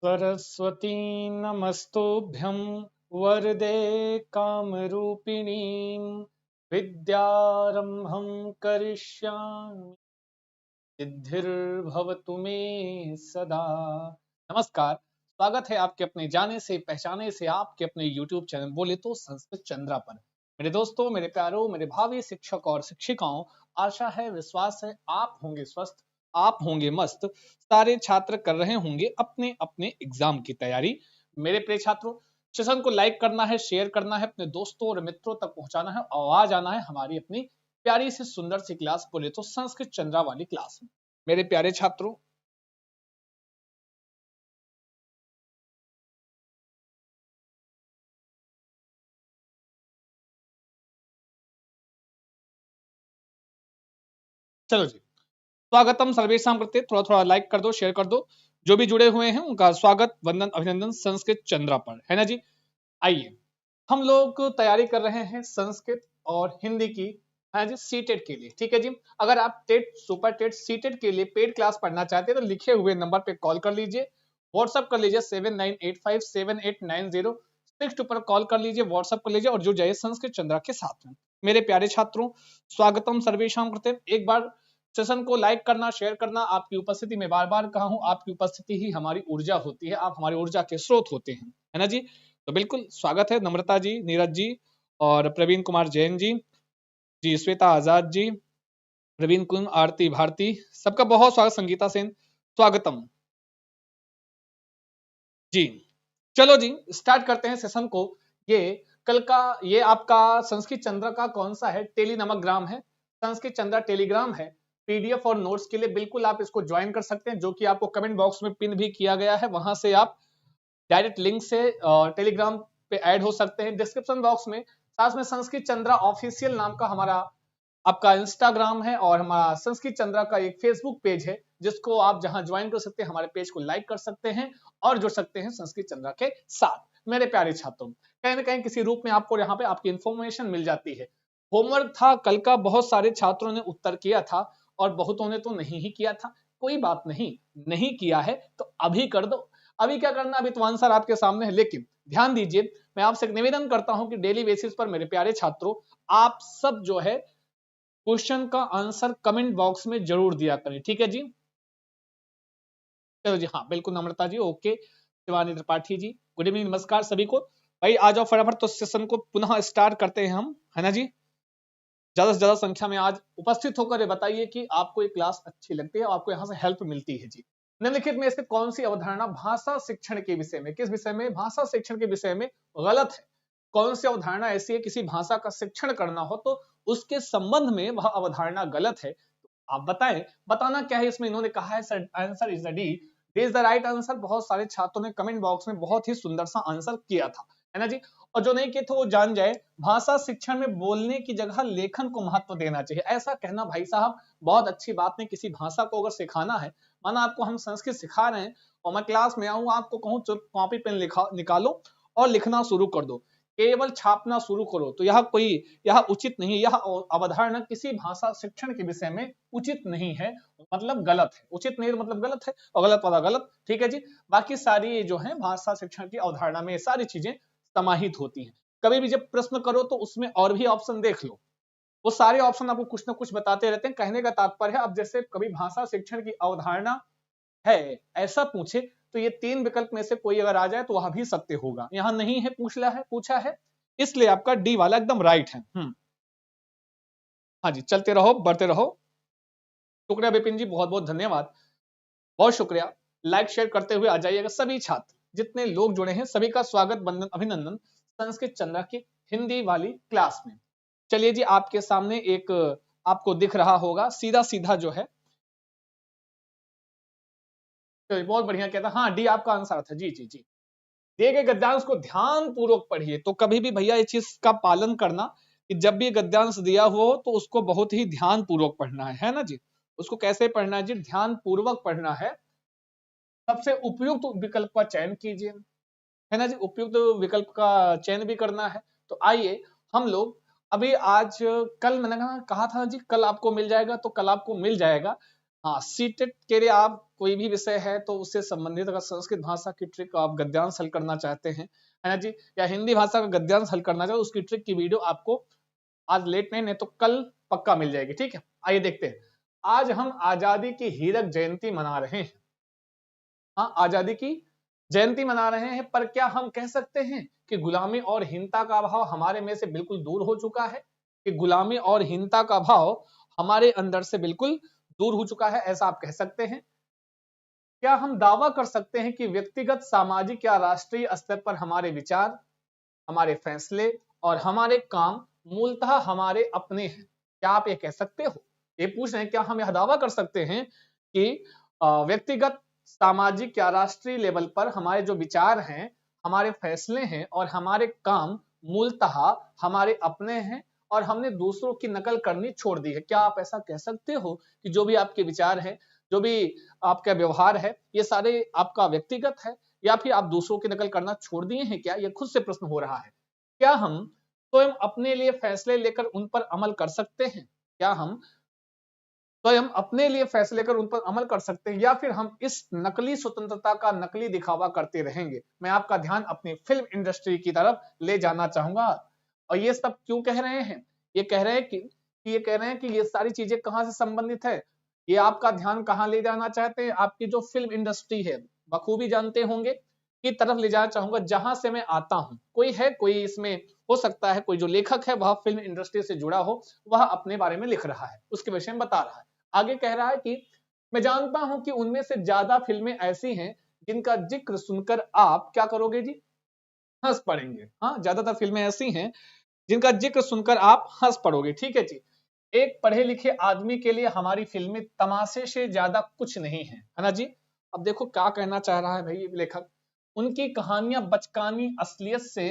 सरस्वती नमस्तुभ्यं वरदे कामरूपिणीं विद्यारंभं करिष्यामि सिद्धिर्भवतु मे सदा। नमस्कार, स्वागत है आपके अपने जाने से पहचाने से आपके अपने YouTube चैनल बोले तो संस्कृत चंद्रा पर। मेरे दोस्तों, मेरे प्यारों, मेरे भावी शिक्षक और शिक्षिकाओं, आशा है, विश्वास है आप होंगे स्वस्थ, आप होंगे मस्त। सारे छात्र कर रहे होंगे अपने अपने एग्जाम की तैयारी। मेरे प्रिय छात्रों, सेशन को लाइक करना है, शेयर करना है, अपने दोस्तों और मित्रों तक पहुंचाना है और आ जाना है हमारी अपनी प्यारी सी सुंदर सी क्लास बोले तो संस्कृत चंद्रा वाली क्लास में। मेरे प्यारे छात्रों, चलो जी, स्वागतम सर्वेशम करते, थोड़ा थोड़ा लाइक कर दो, शेयर कर दो। जो भी जुड़े हुए हैं उनका स्वागत, वंदन, अभिनंदन संस्कृत चंद्रा पर, है ना जी। आइए, हम लोग तैयारी कर रहे हैं संस्कृत और हिंदी की, है जी, सीटेट के लिए। ठीक है जी। अगर आप टेट, सुपर टेट, सीटेट के लिए पेड क्लास पढ़ना चाहते हैं तो लिखे हुए नंबर पे कॉल कर लीजिए, व्हाट्सअप कर लीजिए 7985789062 पर कॉल कर लीजिए, व्हाट्सअप कर लीजिए और जुड़ जाइए संस्कृत चंद्रा के साथ में। मेरे प्यारे छात्रों, स्वागतम सर्वेशम करते। एक बार सेशन को लाइक करना, शेयर करना। आपकी उपस्थिति में बार बार कहा हूं, आपकी उपस्थिति ही हमारी ऊर्जा होती है, आप हमारी ऊर्जा के स्रोत होते हैं, है ना जी। तो बिल्कुल स्वागत है नम्रता जी, नीरज जी और प्रवीण कुमार जैन जी, जी श्वेता आजाद जी, प्रवीण कुंज, आरती भारती, सबका बहुत स्वागत। संगीता सेन, स्वागतम जी। चलो जी, स्टार्ट करते हैं सेशन को। ये कल का, ये आपका संस्कृत चंद्र का कौन सा है, टेली नमक ग्राम है, संस्कृत चंद्र टेलीग्राम है। पीडीएफ और नोट्स के लिए बिल्कुल आप इसको ज्वाइन कर सकते हैं, जो कि आपको कमेंट बॉक्स में पिन भी किया गया है। वहां से आप डायरेक्ट लिंक से टेलीग्राम पे ऐड हो सकते हैं। डिस्क्रिप्शन बॉक्स में साथ में संस्कृत चंद्रा ऑफिशियल नाम का हमारा आपका इंस्टाग्राम है और हमारा संस्कृत चंद्रा का एक फेसबुक पेज है, जिसको आप जहां ज्वाइन कर सकते हैं, हमारे पेज को लाइक कर सकते हैं और जुड़ सकते हैं संस्कृत चंद्रा के साथ। मेरे प्यारे छात्रों, कहीं ना कहीं किसी रूप में आपको यहाँ पे आपकी इंफॉर्मेशन मिल जाती है। होमवर्क था कल का, बहुत सारे छात्रों ने उत्तर किया था और बहुतों ने तो नहीं ही किया था। कोई बात नहीं, नहीं किया है तो अभी कर दो। अभी क्या करना, अभी तो आंसर आपके सामने है। लेकिन ध्यान दीजिए, मैं आपसे निवेदन करता हूं कि डेली बेसिस पर मेरे प्यारे छात्रों, आप सब जो है क्वेश्चन का आंसर कमेंट बॉक्स में जरूर दिया करें। ठीक है जी। चलो जी, हाँ बिल्कुल, नम्रता जी okay, Shivani Tripathi ji good evening, नमस्कार सभी को। भाई आ जाओ फटाफट, तो सेशन को पुनः स्टार्ट करते हैं हम, है ना जी। ज्यादा से ज्यादा संख्या में आज उपस्थित होकर ये बताइए कि आपको ये क्लास अच्छी लगती है और आपको यहाँ से हेल्प मिलती है जी। निम्नलिखित में से कौन सी अवधारणा भाषा शिक्षण के विषय में, किस विषय में, भाषा शिक्षण के विषय में गलत है। कौन सी अवधारणा ऐसी है, किसी भाषा का शिक्षण करना हो तो उसके संबंध में वह अवधारणा गलत है, आप बताएं। बताना क्या है इसमें, इन्होंने कहा है answer is the D, D is the right answer. बहुत सारे छात्रों ने कमेंट बॉक्स में बहुत ही सुंदर सा आंसर किया था, है ना जी। और जो नहीं किए थे वो जान जाए, भाषा शिक्षण में बोलने की जगह लेखन को महत्व देना चाहिए, ऐसा कहना भाई साहब बहुत अच्छी बात नहीं। किसी भाषा को अगर सिखाना है, माना आपको हम संस्कृत सिखा रहे हैं और मैं क्लास में आऊं, आपको कहूं कॉपी पेन निकालो और लिखना शुरू कर दो, केवल छापना शुरू करो, तो यह उचित नहीं। यह अवधारणा किसी भाषा शिक्षण के विषय में उचित नहीं है, मतलब गलत है। उचित नहीं मतलब गलत है, और गलत वाला गलत। ठीक है जी। बाकी सारी जो है भाषा शिक्षण की अवधारणा में सारी चीजें समाहित होती हैं। कभी भी जब प्रश्न करो तो उसमें और भी ऑप्शन देख लो, वो सारे ऑप्शन आपको कुछ ना कुछ बताते रहते हैं। कहने का तात्पर्य है, अब जैसे कभी भाषा शिक्षण की अवधारणा है ऐसा पूछे तो ये तीन विकल्प में से कोई अगर आ जाए तो वह भी सत्य होगा। यहाँ नहीं है, पूछा है, इसलिए आपका डी वाला एकदम राइट है। हाँ जी, चलते रहो, बढ़ते रहो। शुक्रिया विपिन जी, बहुत बहुत धन्यवाद, बहुत शुक्रिया। लाइक शेयर करते हुए आ जाइएगा सभी छात्र, जितने लोग जुड़े हैं सभी का स्वागत, वंदन, अभिनंदन संस्कृत चंद्रा की हिंदी वाली क्लास में। चलिए जी, आपके सामने एक आपको दिख रहा होगा सीधा सीधा जो है, तो बहुत बढ़िया कहता, हाँ डी आपका आंसर था जी जी जी। दिए गए गद्यांश को ध्यान पूर्वक पढ़िए। तो कभी भी भैया इस चीज का पालन करना कि जब भी गद्यांश दिया हो तो उसको बहुत ही ध्यान पूर्वक पढ़ना है ना जी। उसको कैसे पढ़ना है जी, ध्यान पूर्वक पढ़ना है। सबसे उपयुक्त विकल्प का चयन कीजिए, है ना जी, उपयुक्त विकल्प का चयन भी करना है। तो आइए हम लोग अभी आज, कल मैंने कहा था जी कल आपको मिल जाएगा, तो कल आपको मिल जाएगा। हाँ, सीटेट के लिए आप कोई भी विषय है तो उससे संबंधित अगर संस्कृत भाषा की ट्रिक आप गद्यांश हल करना चाहते हैं, है ना जी, या हिंदी भाषा का गद्यांश हल करना चाहते, उसकी ट्रिक की वीडियो आपको आज लेट नहीं तो कल पक्का मिल जाएगी। ठीक है, आइए देखते हैं। आज हम आजादी की हीरक जयंती मना रहे हैं। हाँ, आजादी की जयंती मना रहे हैं, पर क्या हम कह सकते हैं कि गुलामी और हीनता का भाव हमारे में से बिल्कुल दूर हो चुका है? कि गुलामी और हीनता का भाव हमारे अंदर से बिल्कुल दूर हो चुका है, ऐसा आप कह सकते हैं? क्या हम दावा कर सकते हैं कि व्यक्तिगत, सामाजिक या राष्ट्रीय स्तर पर हमारे विचार, हमारे फैसले और हमारे काम मूलतः हमारे अपने हैं? क्या आप ये कह सकते हो? ये पूछ रहे हैं, क्या हम यह दावा कर सकते हैं कि व्यक्तिगत, सामाजिक या राष्ट्रीय लेवल पर हमारे जो विचार हैं, हमारे फैसले हैं और हमारे काम मूलतः हमारे अपने हैं और हमने दूसरों की नकल करनी छोड़ दी है? क्या आप ऐसा कह सकते हो कि जो भी आपके विचार हैं, जो भी आपका व्यवहार है, ये सारे आपका व्यक्तिगत है या फिर आप दूसरों की नकल करना छोड़ दिए हैं? क्या ये खुद से प्रश्न हो रहा है? क्या हम स्वयं अपने लिए फैसले लेकर उन पर अमल कर सकते हैं? क्या हम स्वयं अपने लिए फैसले कर उन पर अमल कर सकते हैं या फिर हम इस नकली स्वतंत्रता का नकली दिखावा करते रहेंगे? मैं आपका ध्यान अपनी फिल्म इंडस्ट्री की तरफ ले जाना चाहूंगा। और ये सब क्यों कह रहे हैं? ये कह रहे हैं कि ये सारी चीजें कहां से संबंधित है। ये आपका ध्यान कहां ले जाना चाहते हैं? आपकी जो फिल्म इंडस्ट्री है, बखूबी जानते होंगे, की तरफ ले जाना चाहूंगा जहां से मैं आता हूं। कोई है, कोई इसमें हो सकता है कोई जो लेखक है वह फिल्म इंडस्ट्री से जुड़ा हो, वह अपने बारे में लिख रहा है, उसके विषय में बता रहा है। आगे कह रहा है कि मैं जानता हूं कि उनमें से ज्यादा फिल्में ऐसी हैं जिनका जिक्र सुनकर आप क्या करोगे जी? हंस पड़ेंगे। हाँ, ज्यादातर फिल्में ऐसी हैं जिनका जिक्र सुनकर आप हंस पड़ोगे। ठीक है जी। एक पढ़े लिखे आदमी के लिए हमारी फिल्में तमाशे से ज्यादा कुछ नहीं है ना जी। अब देखो क्या कहना चाह रहा है भाई ये लेखक। उनकी कहानियां बचकानी असलियत से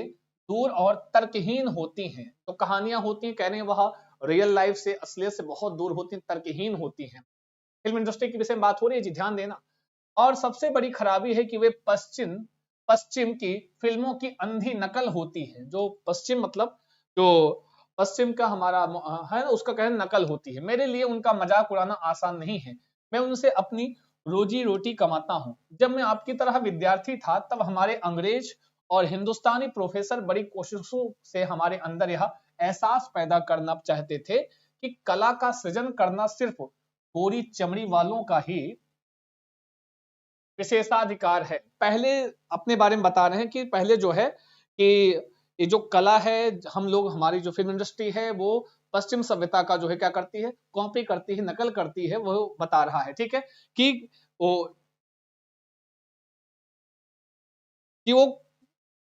दूर और तर्कहीन होती हैं। तो कहानियां होती हैं, कह रहे हैं वह रियल लाइफ से, असलियत से बहुत दूर होती हैं, तर्कहीन होती हैं। फिल्म इंडस्ट्री के विषय में बात हो रही है जी, ध्यान देना। और सबसे बड़ी खराबी है कि वे पश्चिम पश्चिम की फिल्मों की अंधी नकल होती है। जो पश्चिम मतलब जो पश्चिम का हमारा है ना, उसका कहना नकल होती है। मेरे लिए उनका मजाक उड़ाना आसान नहीं है। मैं उनसे अपनी रोजी रोटी कमाता हूँ। जब मैं आपकी तरह विद्यार्थी था तब हमारे अंग्रेज और हिंदुस्तानी प्रोफेसर बड़ी कोशिशों से हमारे अंदर यह एहसास पैदा करना चाहते थे कि कला का सृजन करना सिर्फ गोरी चमड़ी वालों का ही विशेषाधिकार है। पहले अपने बारे में बता रहे हैं कि पहले जो है कि ये जो कला है, हम लोग, हमारी जो फिल्म इंडस्ट्री है वो पश्चिम सभ्यता का जो है क्या करती है, कॉपी करती है, नकल करती है, वो बता रहा है। ठीक है, कि वो वो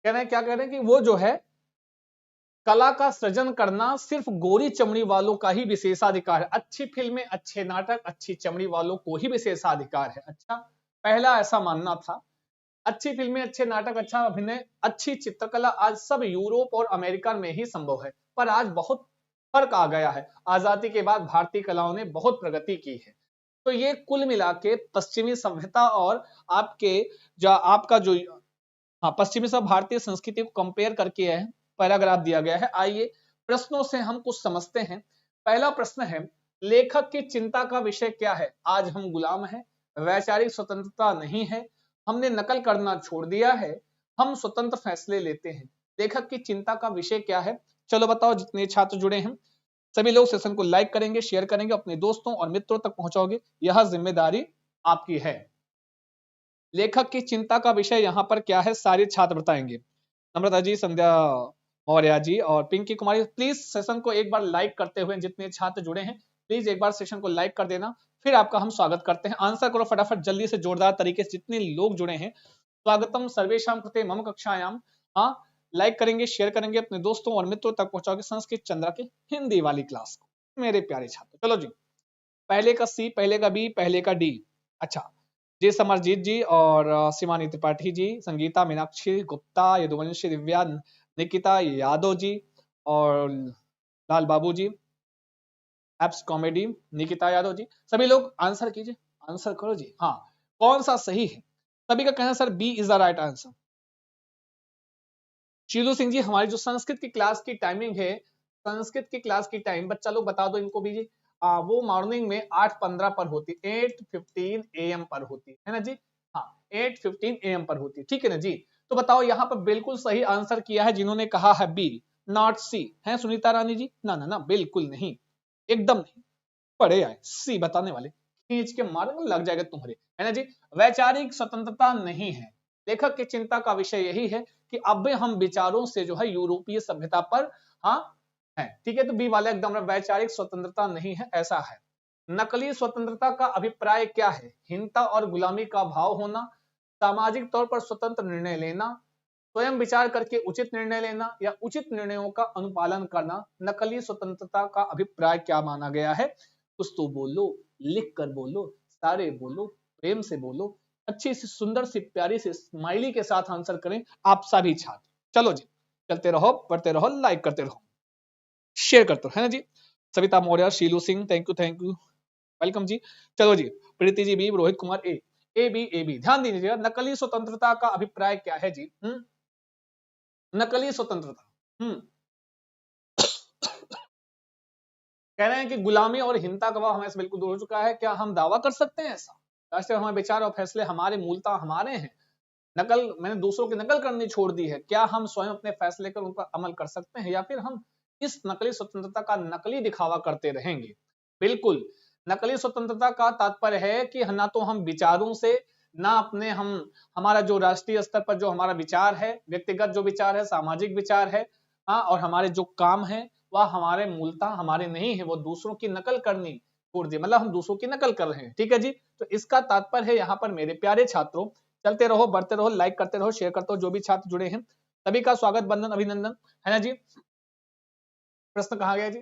कह रहे हैं, क्या कह रहे हैं कि वो जो है कला का सृजन करना सिर्फ गोरी चमड़ी वालों का ही विशेषाधिकार है। अच्छी फिल्में, अच्छे नाटक, अच्छी चमड़ी वालों को ही विशेषाधिकार है। अच्छा, पहला ऐसा मानना था। अच्छी फिल्में, अच्छे नाटक, अच्छा अभिनय, अच्छी चित्रकला आज सब यूरोप और अमेरिका में ही संभव है। पर आज बहुत फर्क आ गया है। आजादी के बाद भारतीय कलाओं ने बहुत प्रगति की है। तो ये कुल मिला के पश्चिमी सभ्यता और आपके जो आपका जो पश्चिमी सब भारतीय संस्कृति को कंपेयर करके है पैराग्राफ दिया गया है। आइए प्रश्नों से हम कुछ समझते हैं। पहला प्रश्न है, लेखक की चिंता का विषय क्या है? आज हम गुलाम हैं, वैचारिक स्वतंत्रता नहीं है, हमने नकल करना छोड़ दिया है, हम स्वतंत्र फैसले लेते हैं। लेखक की चिंता का विषय क्या है? चलो बताओ, जितने छात्र जुड़े हैं सभी लोग सेशन को लाइक करेंगे, शेयर करेंगे, अपने दोस्तों और मित्रों तक पहुंचाओगे, यह जिम्मेदारी आपकी है। लेखक की चिंता का विषय यहाँ पर क्या है, सारे छात्र बताएंगे। नम्रता जी, संध्या मौर्य जी और पिंकी कुमारी, प्लीज सेशन को एक बार लाइक करते हुए, जितने छात्र जुड़े हैं प्लीज एक बार सेशन को लाइक कर देना, फिर आपका हम स्वागत करते हैं। आंसर करो फटाफट जल्दी से, जोरदार तरीके से, जितने लोग जुड़े हैं। स्वागतम सर्वेशाम कृते मम कक्षायाम। हाँ, लाइक करेंगे, शेयर करेंगे, अपने दोस्तों और मित्रों तक पहुंचाओगे संस्कृत चंद्रा के हिंदी वाली क्लास को। मेरे प्यारे छात्र, चलो जी, पहले का सी, पहले का बी, पहले का डी। अच्छा, जी समरजीत जी और शिवानी त्रिपाठी जी, संगीता मीनाक्षी गुप्ता, यदुवंशी दिव्या, निकिता यादव जी और लाल बाबू जी, एप्स कॉमेडी, निकिता यादव जी, सभी लोग आंसर कीजिए, आंसर करो जी। हाँ, कौन सा सही है? सभी का कहना sir B is the right answer. Shilu Singh ji, हमारी जो संस्कृत की क्लास की टाइमिंग है, संस्कृत की क्लास की टाइम, बच्चा लोग बता दो इनको भी जी। वो मॉर्निंग में 8:15 पर होती, 8:15 AM पर होती है ना जी। हाँ, 8:15 AM पर होती, ठीक है ना जी। तो बताओ यहाँ पर बिल्कुल सही आंसर किया है जिन्होंने कहा है बी, नॉट सी, है सुनीता रानी जी। ना ना ना, बिल्कुल नहीं, एकदम नहीं। पढ़े आए सी बताने वाले, खींच के मारेंगे लग जाएगा तुम्हारे, है ना जी। वैचारिक स्वतंत्रता नहीं है। लेखक की चिंता का विषय यही है कि अब हम विचारों से जो है यूरोपीय सभ्यता पर, हाँ है, ठीक है। तो बी वाला एकदम, वैचारिक स्वतंत्रता नहीं है, ऐसा है। नकली स्वतंत्रता का अभिप्राय क्या है? हीनता और गुलामी का भाव होना, सामाजिक तौर पर स्वतंत्र निर्णय लेना, स्वयं विचार करके उचित निर्णय लेना, या उचित निर्णयों का अनुपालन करना। नकली स्वतंत्रता का अभिप्राय क्या माना गया है? कुछ तो बोलो, लिख कर बोलो, सारे बोलो, प्रेम से बोलो, अच्छी सी सुंदर सी प्यारी सी स्माइली के साथ आंसर करें आप सभी छात्र। चलो जी, चलते रहो, पढ़ते रहो, लाइक करते रहो, शेयर करते रहो, है ना जी। Savita Maurya, Shilu Singh, thank you, welcome जी। चलो जी, Preeti ji B, Rohit Kumar A B. ध्यान दीजिएगा, नकली स्वतंत्रता का अभिप्राय क्या है जी? नकली स्वतंत्रता, कह रहे हैं कि गुलामी और हिंसा का भाव हमें से बिल्कुल दूर हो चुका है। क्या हम दावा कर सकते हैं ऐसा? राष्ट्रीय हमारे विचार और फैसले हमारे, मूलतः हमारे हैं। नकल, मैंने दूसरों की नकल करनी छोड़ दी है। क्या हम स्वयं अपने फैसले कर उन पर अमल कर सकते हैं, या फिर हम इस नकली स्वतंत्रता का नकली दिखावा करते रहेंगे? बिल्कुल, नकली स्वतंत्रता का तात्पर्य है कि ना तो हम विचारों से, ना अपने हम, हमारा जो राष्ट्रीय स्तर पर जो हमारा विचार है, व्यक्तिगत जो विचार है, सामाजिक विचार है, हाँ, और हमारे जो काम है वह हमारे मूलतः हमारे नहीं है, वो दूसरों की नकल करनी छोड़ दी, मतलब हम दूसरों की नकल कर रहे हैं, ठीक है जी। तो इसका तात्पर्य है यहाँ पर मेरे प्यारे छात्रों, चलते रहो, बढ़ते रहो, लाइक करते रहो, शेयर करते रहो, जो भी छात्र जुड़े हैं सभी का स्वागत, बंधन, अभिनंदन, है ना जी। प्रश्न कहा गया जी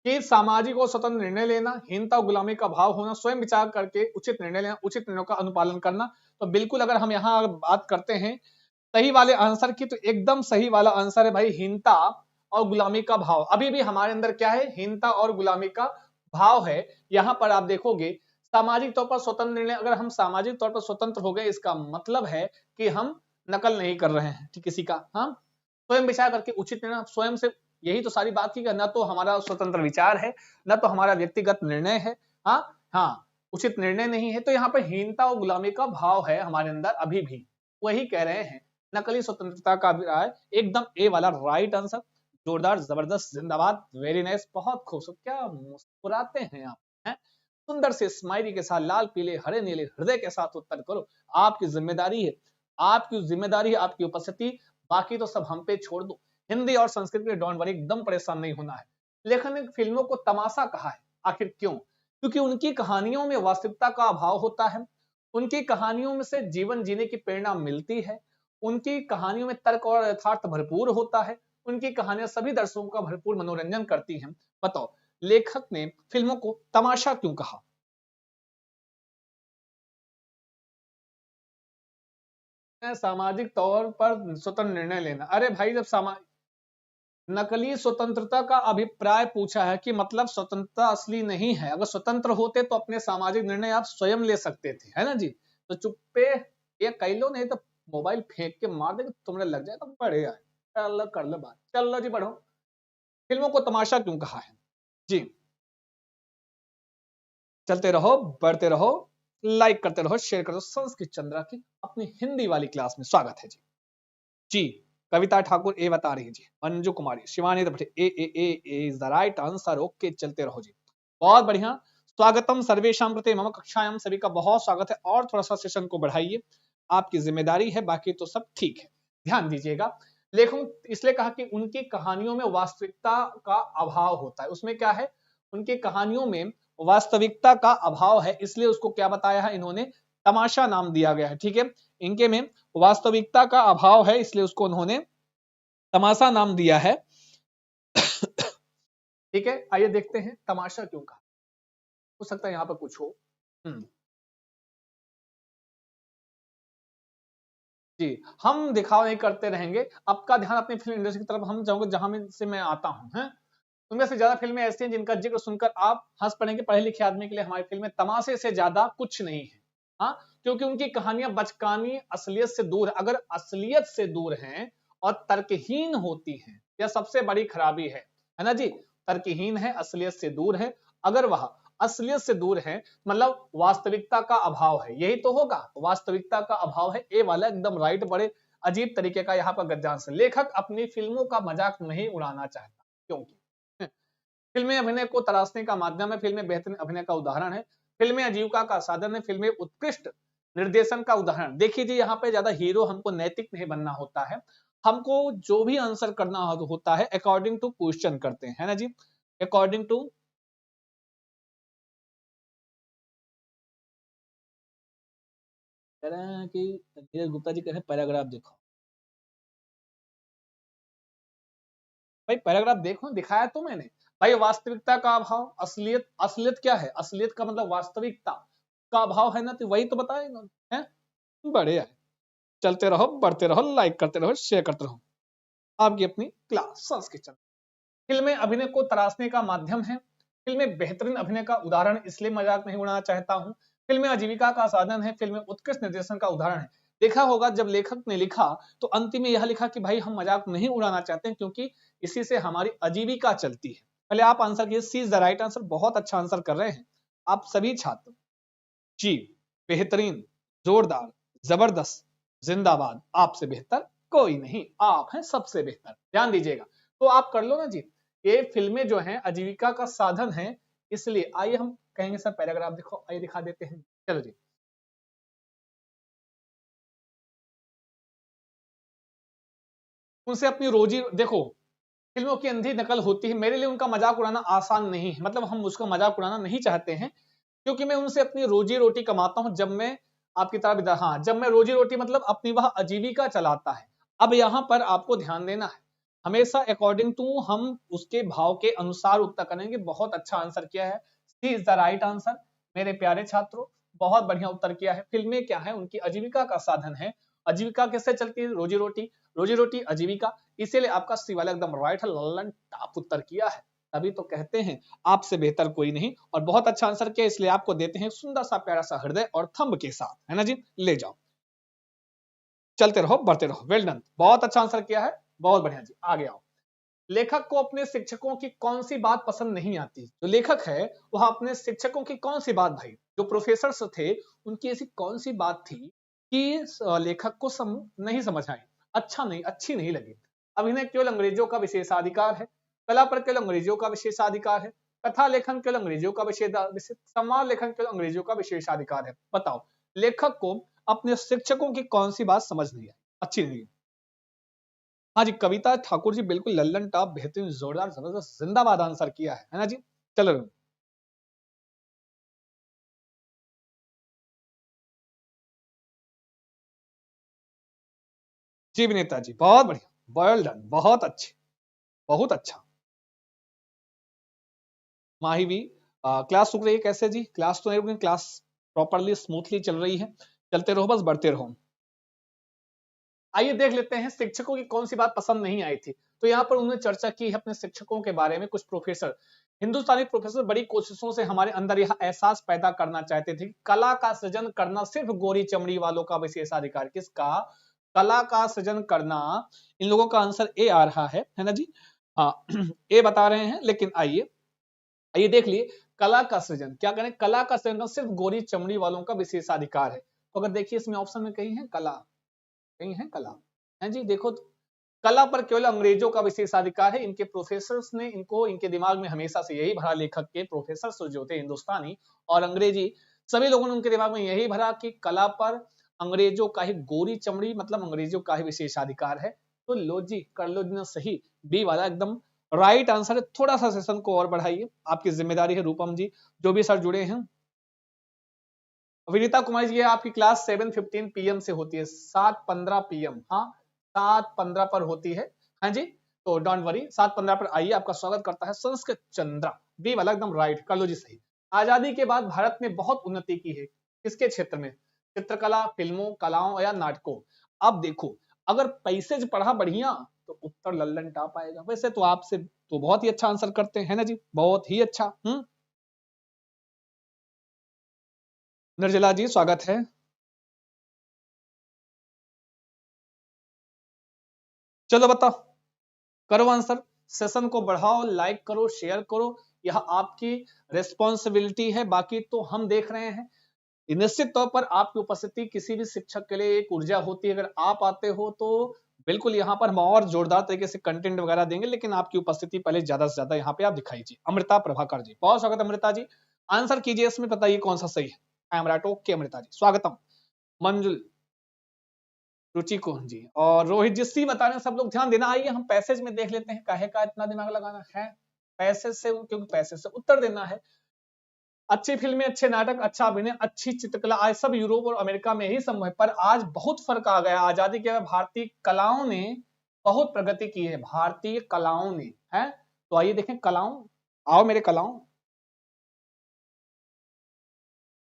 कि सामाजिक और स्वतंत्र निर्णय लेना, हीनता और गुलामी का भाव होना, स्वयं विचार करके उचित निर्णय लेना, उचित निर्णयों का अनुपालन करना। तो बिल्कुल अगर हम यहाँ बात करते हैं सही वाले आंसर की, तो एकदम सही वाला आंसर है भाई, हीनता और गुलामी का भाव। अभी भी हमारे अंदर क्या है? हीनता और गुलामी का भाव है। यहाँ पर आप देखोगे सामाजिक तौर पर स्वतंत्र निर्णय, अगर हम सामाजिक तौर पर स्वतंत्र हो गए, इसका मतलब है कि हम नकल नहीं कर रहे हैं किसी का, हम स्वयं विचार करके उचित निर्णय, स्वयं से, यही तो सारी बात की, न तो हमारा स्वतंत्र विचार है, न तो हमारा व्यक्तिगत निर्णय है, हाँ हाँ, उचित निर्णय नहीं है। तो यहाँ पर हीनता और गुलामी का भाव है हमारे अंदर अभी भी, वही कह रहे हैं नकली स्वतंत्रता का अभिप्राय एकदम ए वाला राइट आंसर। जोरदार, जबरदस्त, जिंदाबाद, वेरी नाइस, बहुत खूबसूरत, क्या मुस्कुराते हैं आप, हैं? सुंदर से स्माइली के साथ, लाल पीले हरे नीले हृदय के साथ उत्तर करो। आपकी जिम्मेदारी है, आपकी जिम्मेदारी है, आपकी उपस्थिति, बाकी तो सब हम पे छोड़ दो। हिंदी और संस्कृत के डोंट वरी, एकदम परेशान नहीं होना है। लेखक ने फिल्मों को तमाशा कहा है, आखिर क्यों? क्योंकि उनकी कहानियों में वास्तविकता का अभाव होता है, उनकी कहानियों में से जीवन जीने की प्रेरणा मिलती है, उनकी कहानियों में तर्क और यथार्थ भरपूर होता है, उनकी कहानियां सभी दर्शकों का भरपूर मनोरंजन करती हैं। बताओ, लेखक ने फिल्मों को तमाशा क्यों कहा? सामाजिक तौर पर स्वतंत्र निर्णय लेना, अरे भाई जब नकली स्वतंत्रता का अभिप्राय पूछा है कि मतलब स्वतंत्रता असली नहीं है। अगर स्वतंत्र होते तो अपने सामाजिक निर्णय आप स्वयं ले सकते थे, है ना जी। तो चुप्पे ये कह लो, नहीं तो मोबाइल फेंक के मार देगा, तुमने लग जाएगा, बड़े आए, चल कर लो बात, चल जी बढ़ो। फिल्मों को तमाशा क्यों कहा है जी? चलते रहो, बढ़ते रहो, लाइक करते रहो, शेयर करो। संस्कृत चंद्रा की अपनी हिंदी वाली क्लास में स्वागत है जी। जी, कविता ठाकुर ए बता रही जी, Anju Kumari, Shivani A is the right answer. Okay, चलते रहो जी, बहुत बढ़िया। स्वागतम सर्वेशम कृते मम कक्षायाम, सभी का बहुत स्वागत है। और थोड़ा सा सेशन को बढ़ाइए, आपकी जिम्मेदारी है, बाकी तो सब ठीक है। ध्यान दीजिएगा, लेखक इसलिए कहा कि उनकी कहानियों में वास्तविकता का अभाव होता है। उसमें क्या है? उनकी कहानियों में वास्तविकता का अभाव है, इसलिए उसको क्या बताया है इन्होंने? तमाशा नाम दिया गया है, ठीक है। इनके में वास्तविकता का अभाव है, इसलिए उसको उन्होंने तमाशा नाम दिया है। ठीक है, आइए देखते हैं तमाशा क्यों कहा। हो सकता है यहां पर कुछ हो। जी, हम दिखावा नहीं करते रहेंगे। आपका ध्यान अपनी फिल्म इंडस्ट्री की तरफ हम चाहूंगे, जहां में से मैं आता हूं, हैं? उनमें से ज्यादा फिल्में ऐसी हैं जिनका जिक्र सुनकर आप हंस पड़ेंगे। पढ़े लिखे आदमी के लिए हमारी फिल्में तमाशे से ज्यादा कुछ नहीं है, हाँ, क्योंकि उनकी कहानियां बचकानी, असलियत से दूर, अगर असलियत से दूर हैं और तर्कहीन होती हैं, यह सबसे बड़ी खराबी है ना जी। तर्कहीन है, असलियत से दूर है अगर वह असलियत से दूर है मतलब वास्तविकता का अभाव है, यही तो होगा, वास्तविकता का अभाव है। ए वाला एकदम राइट। बड़े अजीब तरीके का यहाँ पर गद्यांश है। लेखक अपनी फिल्मों का मजाक नहीं उड़ाना चाहता क्योंकि फिल्में अभिनय को तराशने का माध्यम है, फिल्में बेहतरीन अभिनय का उदाहरण है, फिल्में आजीविका का साधन है, फिल्में उत्कृष्ट निर्देशन का उदाहरण। देखिए जी, यहाँ पे ज्यादा हीरो हमको नैतिक नहीं बनना होता है, हमको जो भी आंसर करना होता है अकॉर्डिंग टू क्वेश्चन करते हैं, है ना जी, अकॉर्डिंग टू। कह रहे हैं कि नीरज गुप्ता जी कह रहे हैं पैराग्राफ देखो। भाई पैराग्राफ देखो, दिखाया तो मैंने। भाई वास्तविकता का अभाव, असलियत, असलियत क्या है, असलियत का मतलब वास्तविकता का अभाव है ना, तो वही तो बताया इन्होंने, है। बढ़िया है। चलते रहो, बढ़ते रहो, लाइक करते रहो, शेयर करते रहो। आपकी अपनी क्लास संस्कृत। फिल्में अभिनय को तराशने का माध्यम है, फिल्में बेहतरीन अभिनय का उदाहरण, इसलिए मजाक नहीं उड़ाना चाहता हूं। फिल्में आजीविका का साधन है, फिल्में उत्कृष्ट निर्देशन का उदाहरण है। देखा होगा जब लेखक ने लिखा तो अंतिम में यह लिखा कि भाई हम मजाक नहीं उड़ाना चाहते हैं क्योंकि इसी से हमारी आजीविका चलती है। पहले आप आंसर कीजिए, सी इज द राइट आंसर। बहुत अच्छा आंसर कर रहे हैं आप सभी छात्र जी, बेहतरीन, जोरदार, जबरदस्त, जिंदाबाद, आपसे बेहतर कोई नहीं, आप हैं सबसे बेहतर, ध्यान दीजिएगा। तो आप कर लो ना जी। ये फिल्में जो हैं आजीविका का साधन है, इसलिए आइए हम कहेंगे सर पैराग्राफ दिखाओ, आइए दिखा देते हैं, चलो जी। उनसे अपनी रोजी देखो, फिल्मों की अंधी नकल होती है, मेरे लिए उनका मजाक उड़ाना आसान नहीं है, मतलब हम उसका मजाक उड़ाना नहीं चाहते हैं क्योंकि मैं उनसे अपनी रोजी रोटी कमाता हूं। जब मैं आपकी तरह, हाँ, जब मैं रोजी रोटी मतलब अपनी वह आजीविका चलाता है। अब यहां पर आपको ध्यान देना है, हमेशा अकॉर्डिंग टू हम उसके भाव के अनुसार उत्तर करेंगे। बहुत अच्छा आंसर किया है, सी इज द राइट आंसर मेरे प्यारे छात्रों, बहुत बढ़िया उत्तर किया है। फिल्में क्या है, उनकी आजीविका का साधन है। आजीविका किससे चलती है, रोजी रोटी, रोजी रोटी आजीविका, इसीलिए आपका सी वाला एकदम राइट है, लल्लन टॉप उत्तर किया है। तभी तो कहते हैं आपसे बेहतर कोई नहीं, और बहुत अच्छा आंसर किया, इसलिए आपको देते हैं सुंदर सा प्यारा सा हृदय और थंब के साथ, है ना जी, ले जाओ। चलते रहो, बढ़ते रहो, वेल डन, बहुत अच्छा आंसर किया है, बहुत बढ़िया जी, आगे आओ। लेखक को अपने शिक्षकों की कौन सी बात पसंद नहीं आती, जो लेखक है वह अपने शिक्षकों की कौन सी बात, भाई जो प्रोफेसर थे उनकी ऐसी कौन सी बात थी कि लेखक को नहीं समझ आई, अच्छा नहीं, अच्छी नहीं लगी। अभिनय केवल अंग्रेजों का विशेषाधिकार है, कला पर केवल अंग्रेजों का विशेषाधिकार है, कथा लेखन केवल अंग्रेजों का संवाद लेखन केवल अंग्रेजों का विशेषाधिकार है। बताओ, लेखक को अपने शिक्षकों की कौन सी बात समझ नहीं आई, अच्छी नहीं। हाँ जी, कविता ठाकुर जी बिल्कुल लल्लन टॉप, बेहतरीन, जोरदार, जबरदस्त, जिंदाबाद आंसर किया है ना जी। चलो जी, विनीता जी बहुत बढ़िया, वेल डन, बहुत अच्छे, बहुत अच्छा। माही भी क्लास रुक रही है कैसे जी, क्लास तो नहीं रुक रही, क्लास प्रॉपरली स्मूथली चल रही है, चलते रहो बस, बढ़ते रहो। आइए देख लेते हैं शिक्षकों की कौन सी बात पसंद नहीं आई थी। तो यहाँ पर उन्होंने चर्चा की है अपने शिक्षकों के बारे में। कुछ प्रोफेसर, हिंदुस्तानी प्रोफेसर बड़ी कोशिशों से हमारे अंदर यह एहसास पैदा करना चाहते थे कि कला का सृजन करना सिर्फ गोरी चमड़ी वालों का विशेषाधिकार। किसका, कला का सृजन करना। इन लोगों का आंसर ए आ रहा है ना जी, हाँ ए बता रहे हैं। लेकिन आइए, आइए देख लिए, कला का सृजन क्या करें, कला का सृजन सिर्फ गोरी चमड़ी वालों का विशेषाधिकार है। तो अगर देखिए इसमें ऑप्शन में कहीं है कला, कहीं है कला, है जी, देखो तो कला पर केवल अंग्रेजों का विशेषाधिकार है। इनके प्रोफेसर्स ने इनको, इनके दिमाग में हमेशा से यही भरा, लेखक के प्रोफेसर जो थे हिंदुस्तानी और अंग्रेजी, सभी लोगों ने उनके दिमाग में यही भरा कि कला पर अंग्रेजों का ही, गोरी चमड़ी मतलब अंग्रेजों का ही विशेषाधिकार है। तो लो जी, कर लो जी ना सही, बी वाला एकदम राइट आंसर है। थोड़ा सा सेशन को और बढ़ाइए, आपकी जिम्मेदारी है, रूपम जी जो भी सर जुड़े हैं। विनीता कुमारी जी, आपकी क्लास 7:15 PM से होती है, 7:15 PM, हाँ 7:15 पर होती है, हाँ जी। तो डोंट वरी, 7:15 पर आइए, आपका स्वागत करता है संस्कृत चंद्रा, बी वाला एकदम राइट, कर लो जी सही। आजादी के बाद भारत ने बहुत उन्नति की है, किसके क्षेत्र में, चित्रकला, फिल्मों, कलाओं या नाटकों। अब देखो, अगर पैसे पढ़ा बढ़िया तो उत्तर लल्लन टॉप आएगा। वैसे तो आपसे तो बहुत ही अच्छा आंसर करते हैं ना जी, बहुत ही अच्छा। निर्जला जी स्वागत है। चलो बताओ, करो आंसर, सेशन को बढ़ाओ, लाइक करो, शेयर करो, यह आपकी रेस्पॉन्सिबिलिटी है। बाकी तो हम देख रहे हैं, निश्चित तौर पर आपकी उपस्थिति किसी भी शिक्षक के लिए एक ऊर्जा होती है। अगर आप आते हो तो बिल्कुल यहाँ पर हम और जोरदार तरीके से कंटेंट वगैरह देंगे, लेकिन आपकी उपस्थिति पहले ज्यादा से ज्यादा यहाँ पे आप दिखाइए। अमृता प्रभाकर जी, बहुत स्वागत अमृता जी, आंसर कीजिए इसमें, बताइए कौन सा सही है। I am right, okay Amrita ji स्वागतम। मंजुल, रुचि को जी और रोहित जी सी बता रहे हैं, सब लोग ध्यान देना। आइए हम पैसेज में देख लेते हैं, काहे का इतना दिमाग लगाना है पैसेज से, क्योंकि पैसेज से उत्तर देना है। अच्छी फिल्में, अच्छे नाटक, अच्छा अभिनय, अच्छी चित्रकला, आज सब यूरोप और अमेरिका में ही संभव है, पर आज बहुत फर्क आ गया। आजादी के बाद भारतीय कलाओं ने बहुत प्रगति की है, भारतीय कलाओं ने, है। तो आइए देखें कलाओं, आओ मेरे कलाओं।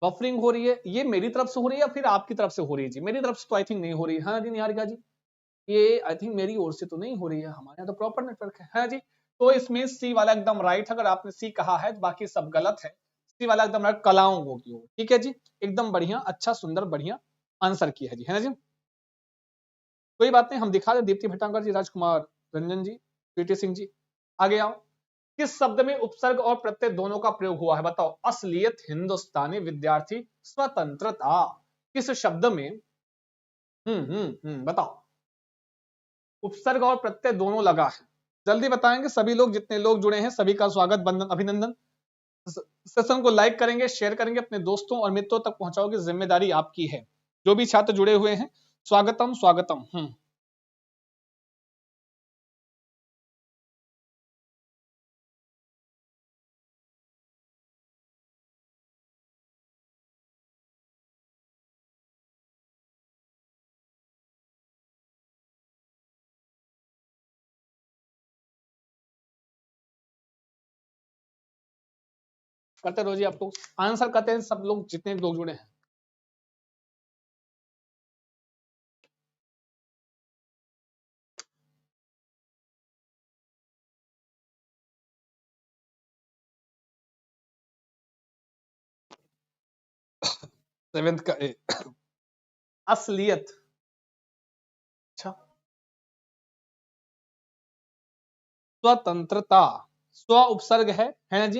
बफरिंग हो रही है, ये मेरी तरफ से हो रही है या फिर आपकी तरफ से हो रही है जी? मेरी तरफ से तो आई थिंक नहीं हो रही है, हाँ जी निहारिका जी, ये आई थिंक मेरी ओर से तो नहीं हो रही है, हमारे यहाँ तो प्रॉपर नेटवर्क है, हाँ जी। तो इसमें सी वाला एकदम राइट, अगर आपने सी कहा है बाकी सब गलत है, सी वाला एकदम राइट, कलाओं होगी वो, ठीक है जी, एकदम बढ़िया, अच्छा सुंदर बढ़िया आंसर किया है जी, है ना जी। कोई बात नहीं, हम दिखा दे, दीप्ति भट्टांकर जी, राजकुमार रंजन जी, पीटी सिंह जी, आगे आओ। किस शब्द में उपसर्ग और प्रत्यय दोनों का प्रयोग हुआ है, बताओ। असलियत, हिंदुस्तानी, विद्यार्थी, स्वतंत्रता, किस शब्द में बताओ उपसर्ग और प्रत्यय दोनों लगा है? जल्दी बताएंगे सभी लोग, जितने लोग जुड़े हैं सभी का स्वागत, बंदन, अभिनंदन। सेशन को लाइक करेंगे, शेयर करेंगे, अपने दोस्तों और मित्रों तक पहुंचाओगे, जिम्मेदारी आपकी है। जो भी छात्र जुड़े हुए हैं स्वागतम स्वागतम। करते रहो जी, आप लोग आंसर करते हैं सब लोग, जितने लोग जुड़े हैं। सेवेंथ का ए असलियत, अच्छा स्वतंत्रता, स्व उपसर्ग है ना जी,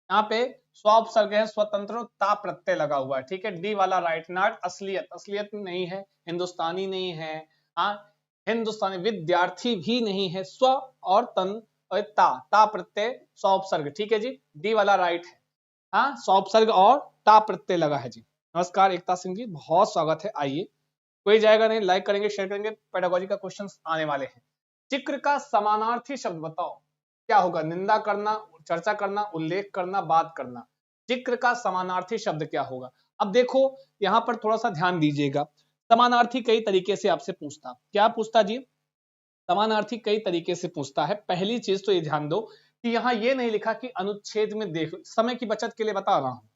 यहाँ पे स्व उपसर्ग है, स्वतंत्रता प्रत्यय लगा हुआ है, ठीक है, डी वाला राइट, नॉट असलियत, असलियत नहीं है, हिंदुस्तानी नहीं है, हाँ हिंदुस्तानी, विद्यार्थी भी नहीं है, स्व और तन और ता प्रत्यय स्व उपसर्ग, ठीक है जी, डी वाला राइट है, हाँ स्व उपसर्ग और ता प्रत्यय लगा है जी। नमस्कार एकता सिंह जी, बहुत स्वागत है, आइए, कोई जाएगा नहीं, लाइक करेंगे, शेयर करेंगे, पेडागोजी का क्वेश्चन आने वाले हैं। जिक्र का समानार्थी शब्द बताओ क्या होगा? निंदा करना, चर्चा करना, उल्लेख करना, बात करना, जिक्र का समानार्थी शब्द क्या होगा? अब देखो यहां पर थोड़ा सा ध्यान दीजिएगा, समानार्थी कई तरीके से आपसे पूछता, क्या पूछता जी? समानार्थी कई तरीके से पूछता है। पहली चीज तो ये ध्यान दो कि यहाँ ये नहीं लिखा कि अनुच्छेद में देख, समय की बचत के लिए बता रहा हूं,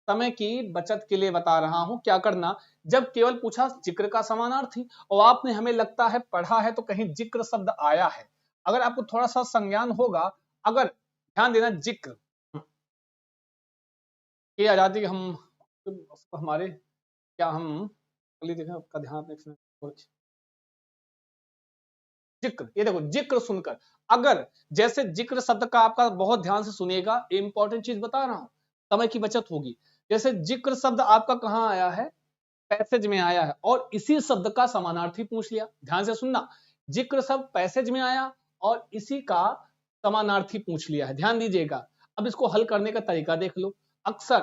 समय की बचत के लिए बता रहा हूं, क्या करना, जब केवल पूछा जिक्र का समानार्थी और आपने हमें लगता है पढ़ा है तो कहीं जिक्र शब्द आया है, अगर आपको थोड़ा सा संज्ञान होगा, अगर ध्यान देना, जिक्र ये आजादी हम हमारे, क्या हम का ध्यान रखना, जिक्र, ये देखो जिक्र सुनकर, अगर जैसे जिक्र शब्द का आपका बहुत ध्यान से सुनिएगा, इंपॉर्टेंट चीज बता रहा हूं, समय की बचत होगी। जैसे जिक्र शब्द आपका कहां आया है? पैसेज में आया है, और इसी शब्द का समानार्थी पूछ लिया, ध्यान से सुनना, जिक्र शब्द पैसेज में आया और इसी का समानार्थी पूछ लिया है, ध्यान दीजिएगा। अब इसको हल करने का तरीका देख लो, अक्सर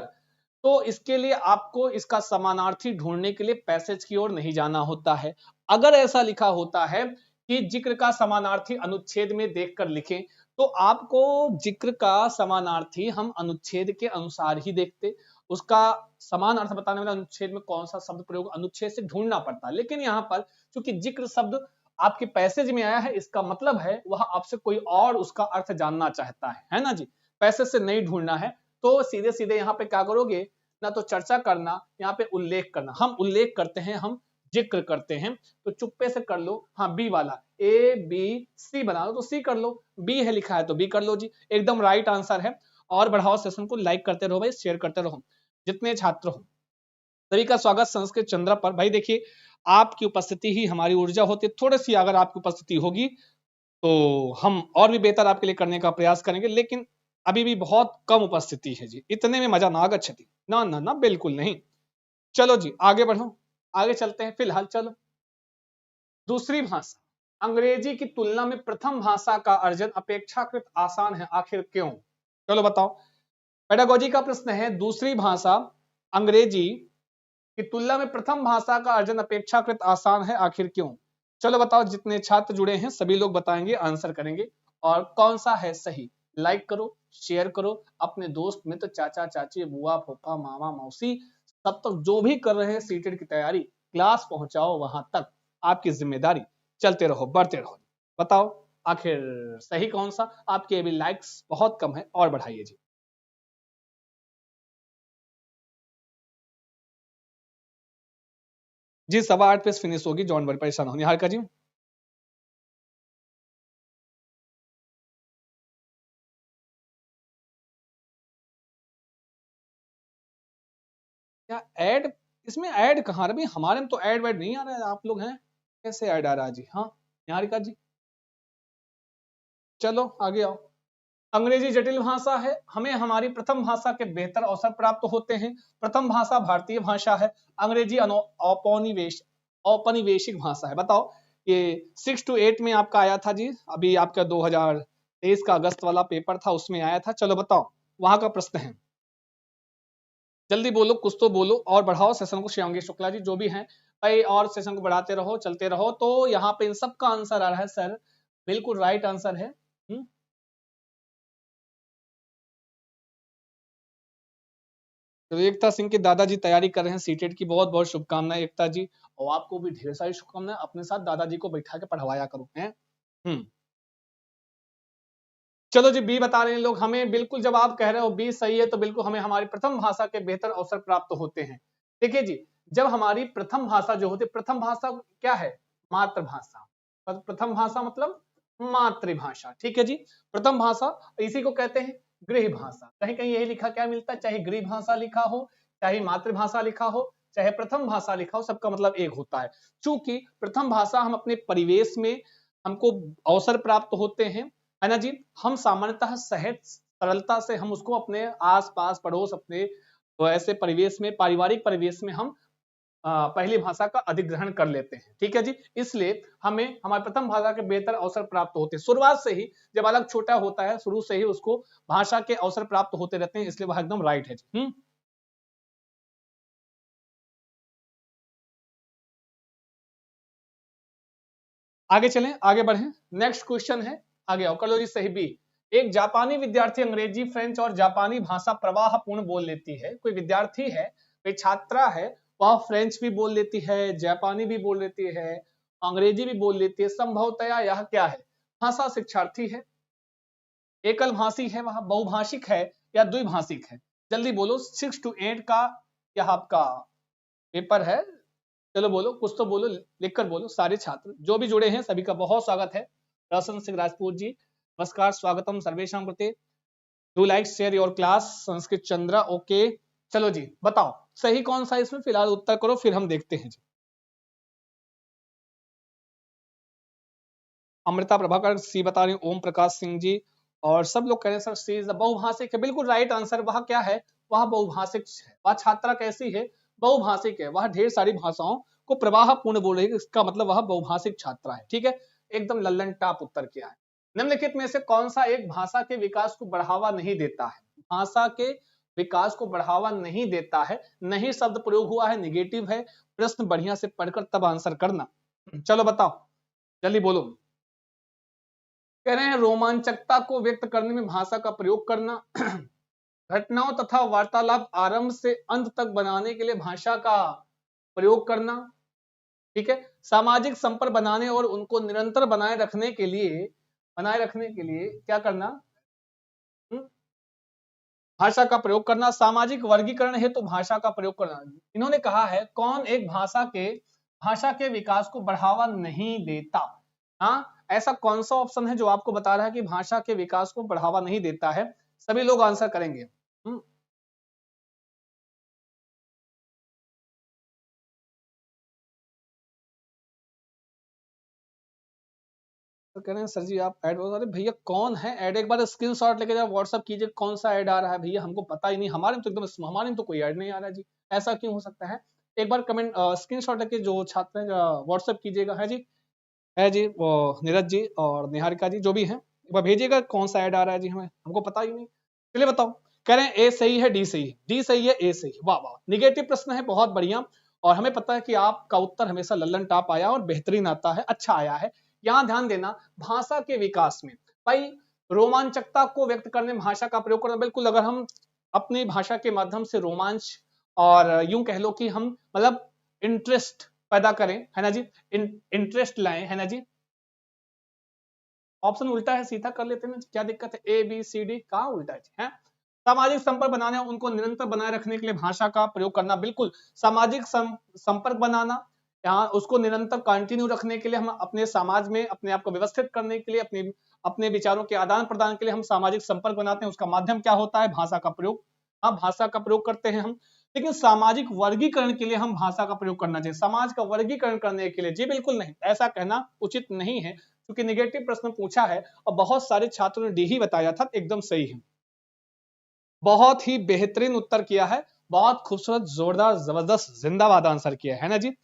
तो इसके लिए आपको इसका समानार्थी ढूंढने के लिए पैसेज की ओर नहीं जाना होता है। अगर ऐसा लिखा होता है कि जिक्र का समानार्थी अनुच्छेद में देखकर लिखें, तो आपको जिक्र का समानार्थी हम अनुच्छेद के अनुसार ही देखते, उसका समान अर्थ बताने वाला अनुच्छेद में कौन सा शब्द प्रयोग, अनुच्छेद से ढूंढना पड़ता। लेकिन यहाँ पर चूंकि जिक्र शब्द आपके पैसेज में आया है, इसका मतलब है वह आपसे कोई और उसका अर्थ जानना चाहता है ना जी, पैसेज से नहीं ढूंढना है। तो सीधे सीधे यहाँ पे क्या करोगे, ना तो चर्चा करना, यहाँ पे उल्लेख करना, हम उल्लेख करते हैं, हम जिक्र करते हैं, तो चुप्पे से कर लो, हाँ बी वाला, ए बी सी बना लो तो सी कर लो, बी है लिखा है तो बी कर लो जी, एकदम राइट आंसर है। और बढ़ाओ सेशन को, लाइक करते रहो भाई, शेयर करते रहो, जितने छात्र हो सभी का स्वागत संस्कृत चंद्रा पर। भाई देखिए आपकी उपस्थिति ही हमारी ऊर्जा होती है, थोड़ी सी अगर आपकी उपस्थिति होगी तो हम और भी बेहतर आपके लिए करने का प्रयास करेंगे, लेकिन अभी भी बहुत कम उपस्थिति है जी, इतने में मजा ना गच्छति, ना ना ना बिल्कुल नहीं। चलो जी आगे बढ़ो, आगे चलते हैं। फिलहाल चलो, दूसरी भाषा, अंग्रेजी की तुलना में प्रथम भाषा का अर्जन अपेक्षाकृत आसान है, आखिर क्यों? चलो बताओ। पेडागोजी का प्रश्न है, दूसरी भाषा अंग्रेजी की तुलना में प्रथम भाषा का अर्जन अपेक्षाकृत आसान है, आखिर क्यों? चलो बताओ, जितने छात्र जुड़े हैं सभी लोग बताएंगे, आंसर करेंगे, और कौन सा है सही। लाइक करो, शेयर करो, अपने दोस्त मित्र, चाचा चाची, बुआ फूफा मामा मौसी, सब तक जो भी कर रहे हैं सीटेट की तैयारी, क्लास पहुंचाओ वहां तक, आपकी जिम्मेदारी। चलते रहो, बढ़ते रहो। बताओ आखिर सही कौन सा? आपके अभी लाइक्स बहुत कम है, और बढ़ाइए जी। जी 8:15 पे फिनिश होगी, जॉन बड़ी परेशान हो, निहार का जी। क्या ऐड? इसमें ऐड कहाँ रहा? हमारे में तो ऐड वैड नहीं आ रहा है, आप लोग हैं कैसे ऐड आ रहा है जी? हाँ निहारिका जी, चलो आगे आओ। अंग्रेजी जटिल भाषा है, हमें हमारी प्रथम भाषा के बेहतर अवसर प्राप्त होते हैं। प्रथम भाषा भारतीय भाषा है, अंग्रेजी औपनिवेशिक भाषा है। बताओ, ये 6 to 8 में आपका आया था जी, अभी आपका 2023 का अगस्त वाला पेपर था, उसमें आया था। चलो बताओ, वहां का प्रश्न है, जल्दी बोलो, कुछ तो बोलो, और बढ़ाओ सेशन को। शिवांगी शुक्ला जी जो भी हैं भाई, और सेशन को बढ़ाते रहो, चलते रहो। तो यहाँ पे इन सब का आंसर आ रहा है सर, बिल्कुल राइट आंसर है। तो एकता सिंह के दादाजी तैयारी कर रहे हैं सीटेट की, बहुत बहुत शुभकामनाएं एकता जी, और आपको भी ढेर सारी शुभकामनाएं। अपने साथ दादाजी को बैठा के पढ़वाया करो हैं। चलो जी, बी बता रहे हैं लोग हमें, बिल्कुल जब आप कह रहे हो बी सही है, तो बिल्कुल हमें हमारी प्रथम भाषा के बेहतर अवसर प्राप्त होते हैं। देखिए जी, जब हमारी प्रथम भाषा जो होती है, प्रथम भाषा क्या है? मातृभाषा। प्रथम भाषा मतलब मातृभाषा, ठीक है जी। प्रथम भाषा, इसी को कहते हैं गृह भाषा। कहीं कहीं यही लिखा क्या मिलता है, चाहे गृह भाषा लिखा हो, चाहे मातृभाषा लिखा हो, चाहे प्रथम भाषा लिखा हो, सबका मतलब एक होता है। चूंकि प्रथम भाषा हम अपने परिवेश में हमको अवसर प्राप्त होते हैं, है ना जी। हम सामान्यतः सहज सरलता से हम उसको अपने आस पास पड़ोस, अपने तो ऐसे परिवेश में, पारिवारिक परिवेश में हम पहली भाषा का अधिग्रहण कर लेते हैं, ठीक है जी। इसलिए हमें हमारी प्रथम भाषा के बेहतर अवसर प्राप्त होते हैं शुरुआत से ही। जब अलग छोटा होता है, शुरू से ही उसको भाषा के अवसर प्राप्त होते रहते हैं, इसलिए वह एकदम राइट है जी। आगे चलें, आगे बढ़ें। नेक्स्ट क्वेश्चन है, आगे आओ, कर लो जी सही बी। एक जापानी विद्यार्थी अंग्रेजी, फ्रेंच और जापानी भाषा प्रवाह पूर्ण बोल लेती है। कोई विद्यार्थी है, कोई छात्रा है, वह फ्रेंच भी बोल लेती है, जापानी भी बोल लेती है, अंग्रेजी भी बोल लेती है। संभवतया यह क्या है? भाषा शिक्षार्थी है, एकल भाषी है, वह बहुभाषिक है, या द्विभाषिक है? जल्दी बोलो, 6 to 8 का यह आपका पेपर है। चलो बोलो, कुछ तो बोलो, लिखकर बोलो। सारे छात्र जो भी जुड़े हैं सभी का बहुत स्वागत है। रोशन सिंह राजपूत जी, नमस्कार, स्वागतम सर्वेशम कृते। Do like share your class. Sanskrit Chandra, okay. चलो जी बताओ, सही कौन सा है इसमें? फिलहाल उत्तर करो, फिर हम देखते हैं जी। अमृता प्रभाकर सी बता रही, ओम प्रकाश सिंह जी, और सब लोग कह रहे हैं सर सी इज बहुभाषिक है। बिल्कुल राइट आंसर। वह क्या है? वह बहुभाषिक है। वह छात्रा कैसी है? बहुभाषिक है। वह ढेर सारी भाषाओं को प्रवाह पूर्ण बोल रही है, इसका मतलब वह बहुभाषिक छात्रा है, ठीक है। एकदम लल्लन टाप उत्तर किया है। निम्नलिखित में से कौन सा एक भाषा के विकास को बढ़ावा नहीं देता है? भाषा के विकास को बढ़ावा नहीं देता है, नहीं शब्द प्रयोग हुआ है, निगेटिव है। प्रश्न बढ़िया से पढ़कर तब आंसर करना। चलो बताओ, जल्दी बोलो। कह रहे हैं रोमांचकता को व्यक्त करने में भाषा का प्रयोग करना, घटनाओं तथा वार्तालाप आरंभ से अंत तक बनाने के लिए भाषा का प्रयोग करना, ठीक है। सामाजिक संपर्क बनाने और उनको निरंतर बनाए रखने के लिए क्या करना? हम्म? भाषा का प्रयोग करना। सामाजिक वर्गीकरण है तो भाषा का प्रयोग करना। इन्होंने कहा है कौन एक भाषा के विकास को बढ़ावा नहीं देता? हाँ, ऐसा कौन सा ऑप्शन है जो आपको बता रहा है कि भाषा के विकास को बढ़ावा नहीं देता है? सभी लोग आंसर करेंगे। तो कह रहे हैं सर जी आप ऐड, अरे भैया कौन है ऐड, एक बार स्क्रीनशॉट लेके जरा व्हाट्सअप कीजिए कौन सा ऐड आ रहा है भैया, हमको पता ही नहीं, हमारे में तो एकदम, हमारे में तो कोई ऐड नहीं आ रहा जी, ऐसा क्यों हो सकता है। एक बार कमेंट स्क्रीनशॉट लेके जो छात्र हैं व्हाट्सअप कीजिएगा, है जी वो नीरज जी और निहारिका जी जो भी हैं, एक बार भेजिएगा कौन सा ऐड आ रहा है जी, हमें हमको पता ही नहीं। चलिए बताओ, कह रहे हैं ए सही है डी सही है, डी सही है ए सही है, वाह वाह, निगेटिव प्रश्न है, बहुत बढ़िया। और हमें पता है कि आपका उत्तर हमेशा लल्लन टॉप आया और बेहतरीन आता है, अच्छा आया है। यहाँ ध्यान देना, भाषा के विकास में भाई रोमांचकता को व्यक्त करने में भाषा का प्रयोग करना, बिल्कुल अगर हम अपनी भाषा के माध्यम से रोमांच और यूं कह लो कि हम मतलब इंटरेस्ट पैदा करें, है ना जी, इंटरेस्ट लाएं, है ना जी। ऑप्शन उल्टा है, सीधा कर लेते हैं, क्या दिक्कत है, ए बी सी डी कहाँ उल्टा है। सामाजिक संपर्क बनाने, उनको निरंतर बनाए रखने के लिए भाषा का प्रयोग करना, बिल्कुल सामाजिक संपर्क बनाना, यहाँ उसको निरंतर कंटिन्यू रखने के लिए हम अपने समाज में अपने आप को व्यवस्थित करने के लिए, अपने अपने विचारों के आदान प्रदान के लिए हम सामाजिक संपर्क बनाते हैं, उसका माध्यम क्या होता है, भाषा का प्रयोग। हाँ भाषा का प्रयोग करते हैं हम, लेकिन सामाजिक वर्गीकरण के लिए हम भाषा का प्रयोग करना चाहिए, समाज का वर्गीकरण करने के लिए जी बिल्कुल नहीं, ऐसा कहना उचित नहीं है, क्योंकि निगेटिव प्रश्न पूछा है और बहुत सारे छात्रों ने डी ही बताया था, एकदम सही है, बहुत ही बेहतरीन उत्तर किया है, बहुत खूबसूरत जोरदार जबरदस्त जिंदाबाद आंसर किया है ना जी।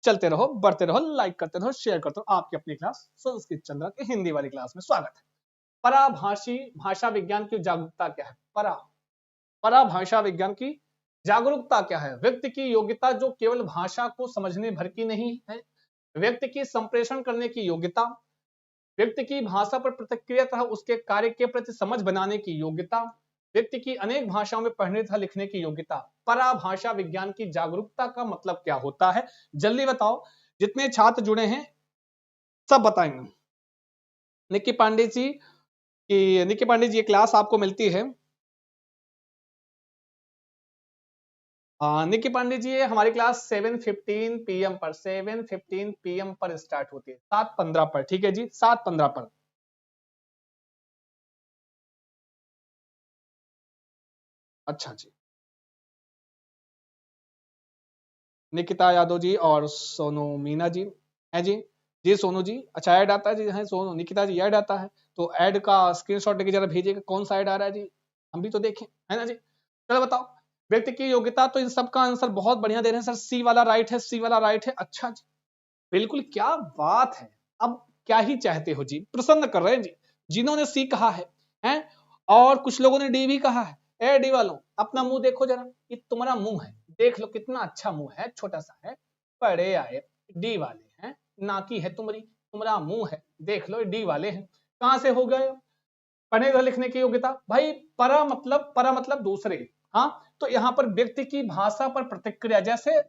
चलते रहो, बढ़ते रहो, लाइक करते रहो, शेयर करते रहो, आपकी अपनी क्लास संस्कृत चंद्रा की हिंदी वाली क्लास में स्वागत है। पराभाषी भाषा विज्ञान की जागरूकता क्या है, पराभाषा विज्ञान की जागरूकता क्या है, व्यक्ति की योग्यता जो केवल भाषा को समझने भर की नहीं है, व्यक्ति की संप्रेषण करने की योग्यता, व्यक्ति की भाषा पर प्रतिक्रिया तथा उसके कार्य के प्रति समझ बनाने की योग्यता, व्यक्ति की अनेक भाषाओं में पढ़ने तथा लिखने की योग्यता। पराभाषा विज्ञान की जागरूकता का मतलब क्या होता है, जल्दी बताओ, जितने छात्र जुड़े हैं सब बताएंगे। निक्की पांडे जी की, निक्की पांडे जी ये क्लास आपको मिलती है, निक्की पांडे जी ये हमारी क्लास 7:15 PM पर, 7:15 PM पर स्टार्ट होती है, 7:15 पर, ठीक है जी 7:15 पर। अच्छा जी, निकिता यादव जी और सोनू मीना जी है जी, जी सोनू जी, अच्छा ऐड आता है जी, है सोनू, निकिता जी ऐड आता है, तो ऐड का स्क्रीनशॉट लेके जरा भेजिएगा कौन सा ऐड आ रहा है जी, हम भी तो देखें, है ना जी। चलो बताओ, व्यक्ति की योग्यता, तो इन सबका आंसर बहुत बढ़िया दे रहे हैं सर, सी वाला राइट है, सी वाला राइट है, अच्छा जी बिल्कुल, क्या बात है, अब क्या ही चाहते हो जी, प्रसन्न कर रहे हैं जी, जिन्होंने सी कहा है और कुछ लोगों ने डी भी कहा है। ए डी वालों अपना मुंह देखो जरा, ये तुम्हारा मुंह है, देख लो कितना अच्छा मुंह है, छोटा सा है, बड़े आए डी वाले हैं, नाकी है तुम्हारी, तुम्हारा मुंह है, देख लो डी वाले हैं, कहां से हो गए पढ़ने और लिखने की योग्यता भाई, परा मतलब दूसरे, हाँ तो यहाँ पर व्यक्ति की भाषा पर प्रतिक्रिया, जैसे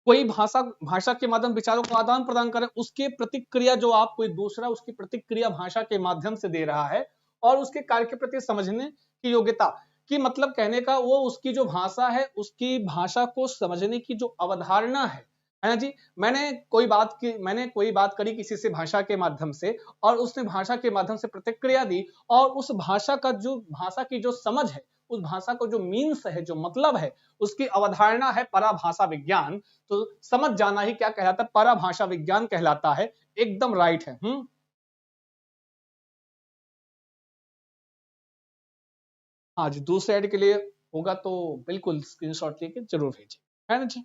कोई भाषा के माध्यम विचारों को आदान प्रदान करें, उसकी प्रतिक्रिया जो आप कोई दूसरा उसकी प्रतिक्रिया भाषा के माध्यम से दे रहा है, और उसके कार्य के प्रति समझने की योग्यता की मतलब कहने का, वो उसकी जो भाषा है उसकी भाषा को समझने की जो अवधारणा है ना जी। मैंने कोई बात करी किसी से भाषा के माध्यम से, और उसने भाषा के माध्यम से प्रतिक्रिया दी, और उस भाषा की जो समझ है, उस भाषा को जो मीन्स है, जो मतलब है, उसकी अवधारणा है पराभाषा विज्ञान, तो समझ जाना ही क्या कहलाता है, पराभाषा विज्ञान कहलाता है, एकदम राइट है। हाँ जी, दूसरे ऐड के लिए होगा तो बिल्कुल स्क्रीनशॉट लेके जरूर भेजिए, है ना जी।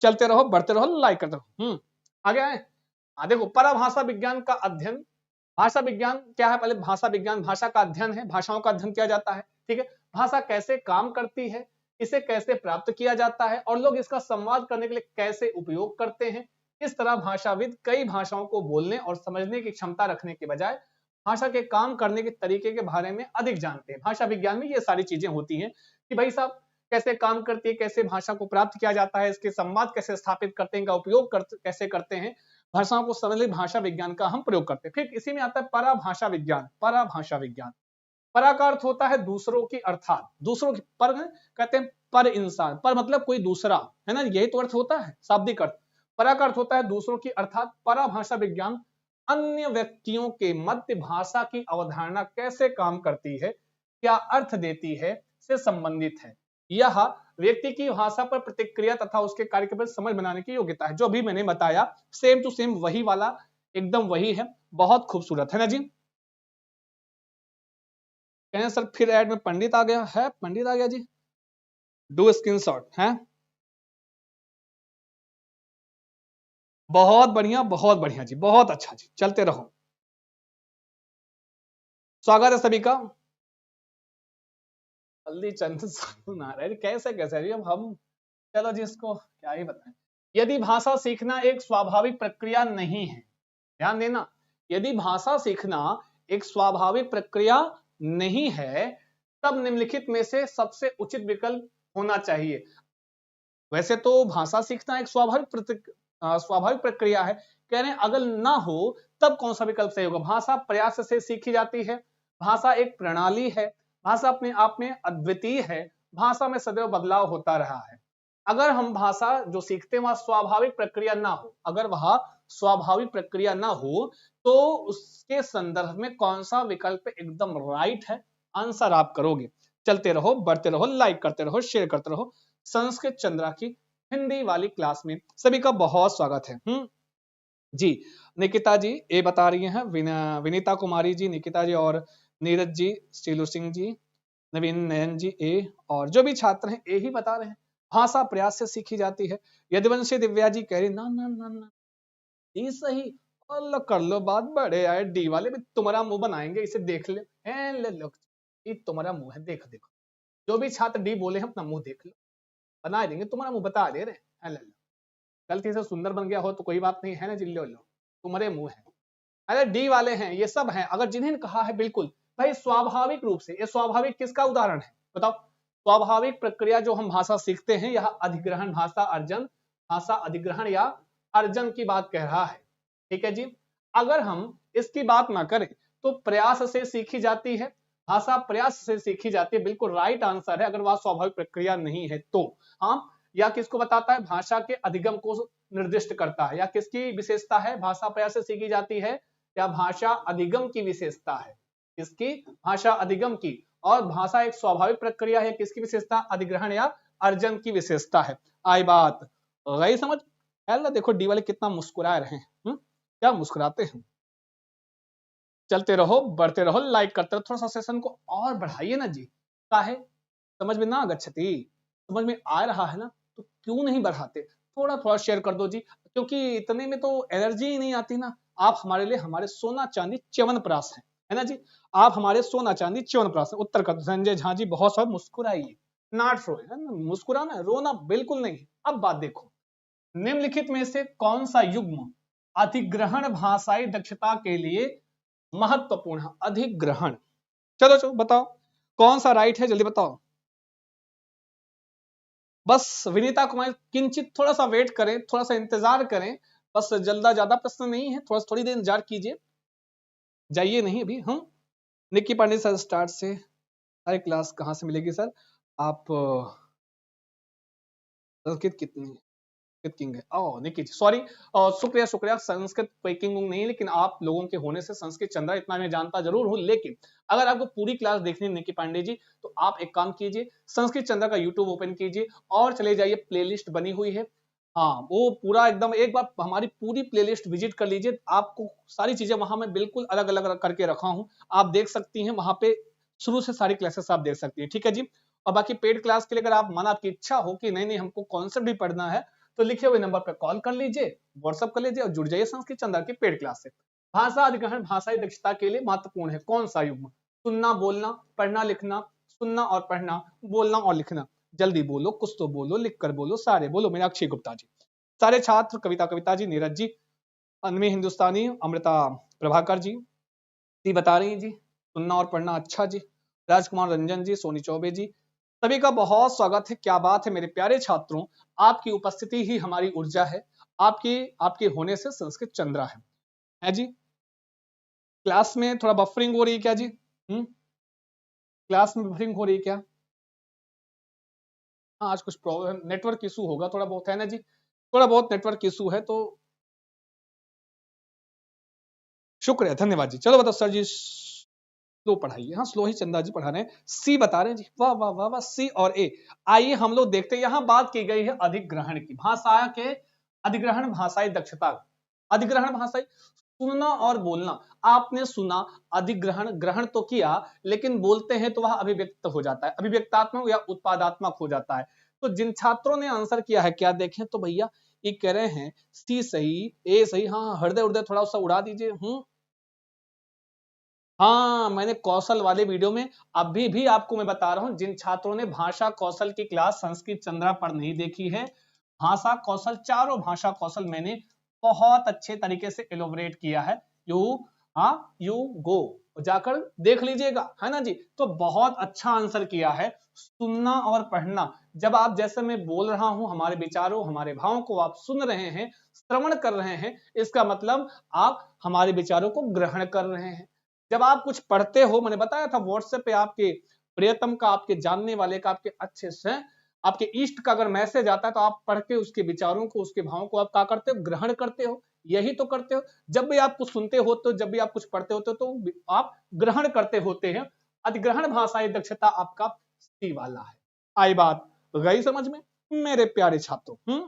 चलते रहो, बढ़ते रहो, लाइक करते रहो। आगे आए। हाँ देखो, पराभाषा विज्ञान का अध्ययन, भाषा विज्ञान क्या है, पहले भाषा विज्ञान भाषा का अध्ययन है, भाषाओं का अध्ययन किया जाता है, ठीक है। भाषा कैसे काम करती है, इसे कैसे प्राप्त किया जाता है, और लोग इसका संवाद करने के लिए कैसे उपयोग करते हैं, इस तरह भाषाविद कई भाषाओं को बोलने और समझने की क्षमता रखने के बजाय भाषा के काम करने के तरीके के बारे में अधिक जानते हैं। भाषा विज्ञान में ये सारी चीजें होती हैं कि भाई साहब कैसे काम करती है, कैसे भाषा को प्राप्त किया जाता है, इसके संवाद कैसे स्थापित करते हैं, का उपयोग कैसे करते हैं, भाषाओं को समझने भाषा विज्ञान का हम प्रयोग करते हैं। फिर इसी में आता है पराभाषा विज्ञान। पराभाषा विज्ञान, परा का अर्थ होता है दूसरों की, अर्थात दूसरों की, पर कहते हैं पर इंसान, पर मतलब कोई दूसरा, है ना, यही तो अर्थ होता है शाब्दिक अर्थ। परा का अर्थ होता है दूसरों की, अर्थात पराभाषा विज्ञान अन्य व्यक्तियों के मध्य भाषा की अवधारणा कैसे काम करती है, क्या अर्थ देती है, से संबंधित है। यह व्यक्ति की भाषा पर प्रतिक्रिया तथा उसके कार्य के प्रति समझ बनाने की योग्यता है, जो अभी मैंने बताया सेम टू सेम वही वाला एकदम वही है, बहुत खूबसूरत है ना जी। कहें सर फिर ऐड में पंडित आ गया है, पंडित आ गया जी, डू स्क्रीनशॉट है। बहुत बढ़िया जी, बहुत अच्छा जी, चलते रहो। स्वागत है सभी का। हल्दी चंदन साबुन नारायण, कैसे कैसे जी, अब हम चलो जी इसको क्या ही बताएं। यदि भाषा सीखना एक स्वाभाविक प्रक्रिया नहीं है, ध्यान देना, यदि भाषा सीखना एक स्वाभाविक प्रक्रिया नहीं है, तब निम्नलिखित में से सबसे उचित विकल्प होना चाहिए। वैसे तो भाषा सीखना एक स्वाभाविक प्रक्रिया है, कह रहे हैं अगर ना हो तब कौन सा विकल्प सही होगा। भाषा प्रयास से सीखी जाती है, भाषा एक प्रणाली है, भाषा अपने आप में अद्वितीय है, भाषा में सदैव बदलाव होता रहा है। अगर हम भाषा जो सीखते हैं वह स्वाभाविक प्रक्रिया ना हो, अगर वह स्वाभाविक प्रक्रिया ना हो तो उसके संदर्भ में कौन सा विकल्प एकदम राइट है, आंसर आप करोगे। चलते रहो, बढ़ते रहो, लाइक करते रहो, शेयर करते रहो। संस्कृत चंद्रा की हिंदी वाली क्लास में सभी का बहुत स्वागत है। जी, निकिता जी ए बता रही हैं, विनीता कुमारी जी, निकिता जी और नीरज जी, शीलू सिंह जी, नवीन नयन जी ए, और जो भी छात्र हैं ए ही बता रहे हैं। भाषा प्रयास से सीखी जाती है। यदुवंशी दिव्या जी कह रही ना ना ना ना, ये सही, अल्लाह कर लो बात, बड़े आए डी वाले भी तुम्हारा मुंह बनाएंगे, इसे देख ले, ले लो, ये तुम्हारा मुंह है, देखो देखो, जो भी छात्र डी बोले हैं अपना मुंह देख लो, बना देंगे तुम्हारा मुंह, बता दे रहे हैं, ले लो, गलती से सुंदर बन गया हो तो कोई बात नहीं है ना, जिल्लो लो, तुम्हारे मुंह है। अरे डी वाले हैं, ये सब हैं, अगर जिन्हें कहा है बिल्कुल भाई स्वाभाविक रूप से, ये स्वाभाविक किसका उदाहरण है बताओ। स्वाभाविक प्रक्रिया जो हम भाषा सीखते हैं, यह अधिग्रहण, भाषा अर्जन, भाषा अधिग्रहण या अर्जन की बात कह रहा है, ठीक है जी। अगर हम इसकी बात ना करें तो प्रयास से सीखी जाती है, भाषा प्रयास से सीखी जाती है, बिल्कुल राइट आंसर है, अगर वह स्वाभाविक प्रक्रिया नहीं है तो। हाँ, या किसको बताता है, भाषा के अधिगम को निर्दिष्ट करता है, या किसकी विशेषता है, भाषा प्रयास से सीखी जाती है या भाषा अधिगम की विशेषता है, किसकी, भाषा अधिगम की। और भाषा एक स्वाभाविक प्रक्रिया है, किसकी विशेषता, अधिग्रहण या अर्जन की विशेषता है। आई बात गई समझ। हेलो देखो डी वाले कितना मुस्कुरा रहे हैं, क्या मुस्कुराते हैं। चलते रहो, बढ़ते रहो, लाइक करते रहो, थोड़ा सा सेशन को और बढ़ाइए ना जी, काहे, समझ में ना गच्छति, समझ में आ रहा है ना, तो क्यों नहीं बढ़ाते, थोड़ा थोड़ा शेयर कर दो जी, क्योंकि इतने में तो एनर्जी ही नहीं आती ना। आप हमारे लिए हमारे सोना चांदी च्यवनप्राश है ना जी, आप हमारे सोना चांदी च्यवनप्राश है। उत्तर कर संजय झा जी, बहुत सारा मुस्कुराइए, नॉट रोए, है ना, मुस्कुराना रोना बिल्कुल नहीं। अब बात देखो, निम्नलिखित में से कौन सा युग्म अधिग्रहण भाषाई दक्षता के लिए महत्वपूर्ण है, अधिग्रहण, चलो चलो बताओ कौन सा राइट है, जल्दी बताओ। बस विनीता कुमार किंचित थोड़ा सा वेट करें, थोड़ा सा इंतजार करें, बस ज्यादा प्रश्न नहीं है, थोड़ी देर इंतजार कीजिए, जाइए नहीं अभी। हम निक्की पांडे सर स्टार्ट से, अरे क्लास कहाँ से मिलेगी सर, आप संस्कृत कितनी किंग है, ओह निकी जी सॉरी, शुक्रिया शुक्रिया, संस्कृत कोई किंग नहीं, लेकिन आप लोगों के होने से संस्कृत चंद्रा इतना मैं जानता जरूर हूं, लेकिन अगर आपको पूरी क्लास देखनी है निकी पांडे जी, तो आप एक काम कीजिए, संस्कृत चंद्रा का यूट्यूब ओपन कीजिए और चले जाइए, प्लेलिस्ट बनी हुई है, हाँ वो पूरा एकदम, एक बार हमारी पूरी प्लेलिस्ट विजिट कर लीजिए, आपको सारी चीजें वहां मैं बिल्कुल अलग अलग करके रखा हूं, आप देख सकती हैं वहां पे, शुरू से सारी क्लासेस आप देख सकती हैं, ठीक है जी। और बाकी पेड क्लास के लिए अगर आप मन आपकी इच्छा हो कि नहीं नहीं हमको कॉन्सेप्ट भी पढ़ना है, तो लिखे हुए नंबर पर कॉल कर लीजिए, व्हाट्सएप कर लीजिए और जुड़ जाइए संस्कृत चंद्रा की पेड क्लास से। भाषा अधिग्रहण भाषाई दक्षता के लिए महत्वपूर्ण है कौन सा युग्म, सुनना बोलना, पढ़ना लिखना, सुनना और पढ़ना, बोलना और लिखना, जल्दी बोलो, कुछ तो बोलो, लिख कर बोलो, सारे बोलो, मीनाक्षी गुप्ता जी, सारे छात्र, कविता जी, नीरज जी, अनवी हिंदुस्तानी, अमृता प्रभाकर जी बता रही हैं जी, सुनना और पढ़ना, अच्छा जी, राजकुमार रंजन जी, सोनी चौबे जी, सभी का बहुत स्वागत है। क्या बात है मेरे प्यारे छात्रों, आपकी उपस्थिति ही हमारी ऊर्जा है, आपकी आपके होने से संस्कृत चंद्रा है जी। क्लास में थोड़ा बफरिंग हो रही है क्या जी, क्लास में बफरिंग हो रही है क्या, हाँ आज कुछ प्रॉब्लम, नेटवर्क इशू होगा थोड़ा बहुत, है ना जी, थोड़ा बहुत नेटवर्क इशू है, तो शुक्रिया धन्यवाद जी। चलो बताओ सर जी, स्लो पढ़ाइए, हाँ स्लो ही चंदा जी पढ़ा रहे हैं, सी बता रहे हैं जी, वाह वाह वाह वाह, सी और ए। आइए हम लोग देखते हैं, यहां बात की गई है अधिग्रहण की, भाषा के अधिग्रहण भाषाई दक्षता, अधिग्रहण भाषाई, सुनना और बोलना, आपने सुना, अधिग्रहण, ग्रहण तो किया, लेकिन बोलते हैं तो वह अभिव्यक्त हो जाता है, अभिव्यक्तात्मक या उत्पादात्मक हो जाता है। तो जिन छात्रों ने आंसर किया है, क्या देखें तो भैया ये कह रहे हैं सी सही, ए सही, हाँ हृदय उर्दय थोड़ा सा उड़ा दीजिए। हाँ, मैंने कौशल वाले वीडियो में अभी भी आपको मैं बता रहा हूं, जिन छात्रों ने भाषा कौशल की क्लास संस्कृत चंद्रा पर नहीं देखी है, भाषा कौशल, चारों भाषा कौशल मैंने बहुत अच्छे तरीके से एलोबरेट किया है। यू गो जाकर देख लीजिएगा, है ना जी। तो बहुत अच्छा आंसर किया है। सुनना और पढ़ना, जब आप, जैसे मैं बोल रहा हूं, हमारे विचारों हमारे भावों को आप सुन रहे हैं, श्रवण कर रहे हैं, इसका मतलब आप हमारे विचारों को ग्रहण कर रहे हैं। जब आप कुछ पढ़ते हो, मैंने बताया था व्हाट्सएप पे आपके प्रियतम का, आपके जानने वाले का, आपके अच्छे से, आपके इष्ट का अगर मैसेज आता है तो आप पढ़ के उसके विचारों को, उसके भावों को आप क्या करते हो, ग्रहण करते हो। यही तो करते हो। जब भी आप कुछ सुनते हो, तो जब भी आप कुछ पढ़ते होते हो तो आप ग्रहण करते होते हैं। अधिग्रहण भाषाई दक्षता आपका सी वाला है। आई बात गई समझ में मेरे प्यारे छात्रों?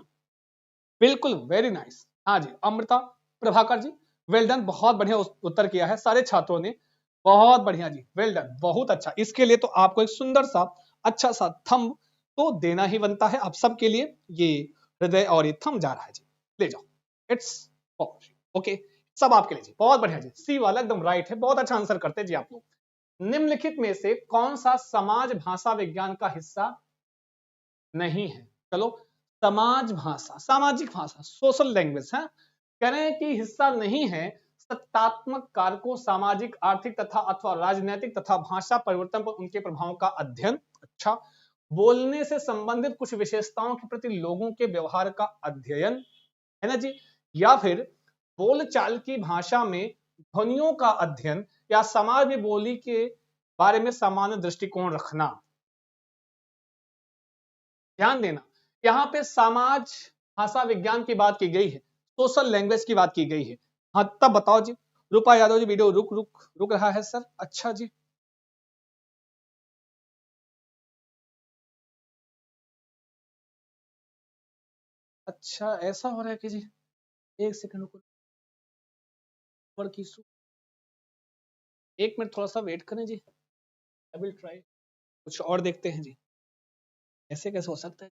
बिल्कुल, वेरी नाइस। हाँ जी, अमृता प्रभाकर जी, वेल डन, बहुत बढ़िया उत्तर किया है सारे छात्रों ने, बहुत बढ़िया जी, वेल डन, बहुत अच्छा। इसके लिए तो आपको एक सुंदर सा अच्छा सा थंब तो देना ही बनता है आप सबके लिए। ये हृदय और ये थंब जा रहा है जी, ले जाओ, इट्स ओके, सब आपके लिए जी, बहुत बढ़िया जी, सी वाला एकदम राइट है, बहुत अच्छा आंसर करते हैं जी आप लोग। निम्नलिखित में से कौन सा समाज भाषा विज्ञान का हिस्सा नहीं है? चलो, समाज भाषा, सामाजिक भाषा, सोशल लैंग्वेज है, कह रहे हैं कि हिस्सा नहीं है। सत्तात्मक कारकों, सामाजिक, आर्थिक तथा अथवा राजनीतिक तथा भाषा परिवर्तन पर उनके प्रभाव का अध्ययन। अच्छा, बोलने से संबंधित कुछ विशेषताओं के प्रति लोगों के व्यवहार का अध्ययन, है ना जी। या फिर बोलचाल की भाषा में ध्वनियों का अध्ययन, या समाज में बोली के बारे में सामान्य दृष्टिकोण रखना। ध्यान देना, यहाँ पे समाज भाषा विज्ञान की बात की गई है, सोशल लैंग्वेज की बात की गई है। हाँ, तब बताओ जी। रूपा यादव जी, वीडियो रुक रुक रुक रहा है सर, अच्छा जी। अच्छा, ऐसा हो रहा है कि जी, एक सेकंड रुको, की एक मिनट थोड़ा सा वेट करें जी, आई विल ट्राई। कुछ और देखते हैं जी, ऐसे कैसे हो सकता है?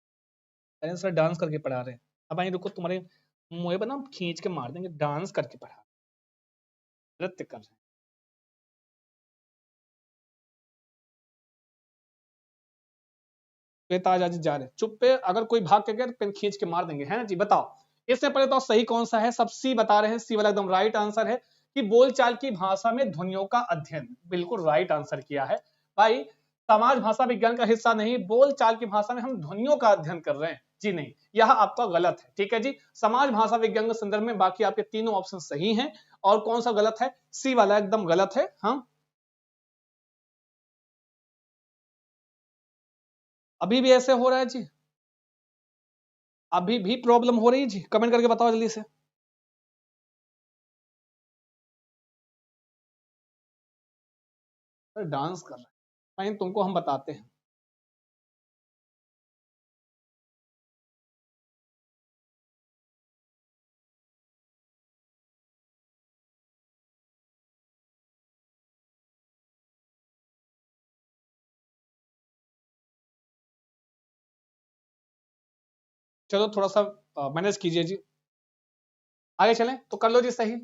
अरे सर डांस करके पढ़ा रहे हैं, अब आई रुको, तुम्हारे मुंह पर ना खींच के मार देंगे, डांस करके पढ़ा, नृत्य कर रहे हैं। श्वेता आजादी जा रहे, चुप पे, अगर कोई भाग के गया तो पेन खींच के मार देंगे, है ना जी। बताओ, इससे पहले तो सही कौन सा है? सब सी बता रहे हैं, सी वाला एकदम राइट आंसर है कि बोलचाल की भाषा में ध्वनियों का अध्ययन, बिल्कुल राइट आंसर किया है भाई। समाज भाषा विज्ञान का हिस्सा नहीं, बोलचाल की भाषा में हम ध्वनियों का अध्ययन कर रहे हैं जी, नहीं, यह आपका गलत है, ठीक है जी। समाज भाषा विज्ञान के संदर्भ में बाकी आपके तीनों ऑप्शन सही हैं, और कौन सा गलत है? सी वाला एकदम गलत है। हाँ, अभी भी ऐसे हो रहा है जी, अभी भी प्रॉब्लम हो रही है जी, कमेंट करके बताओ जल्दी से। डांस कर रहा है, फाइन, तुमको हम बताते हैं। चलो थोड़ा सा मैनेज कीजिए जी, आगे चलें तो कर लो जी सही।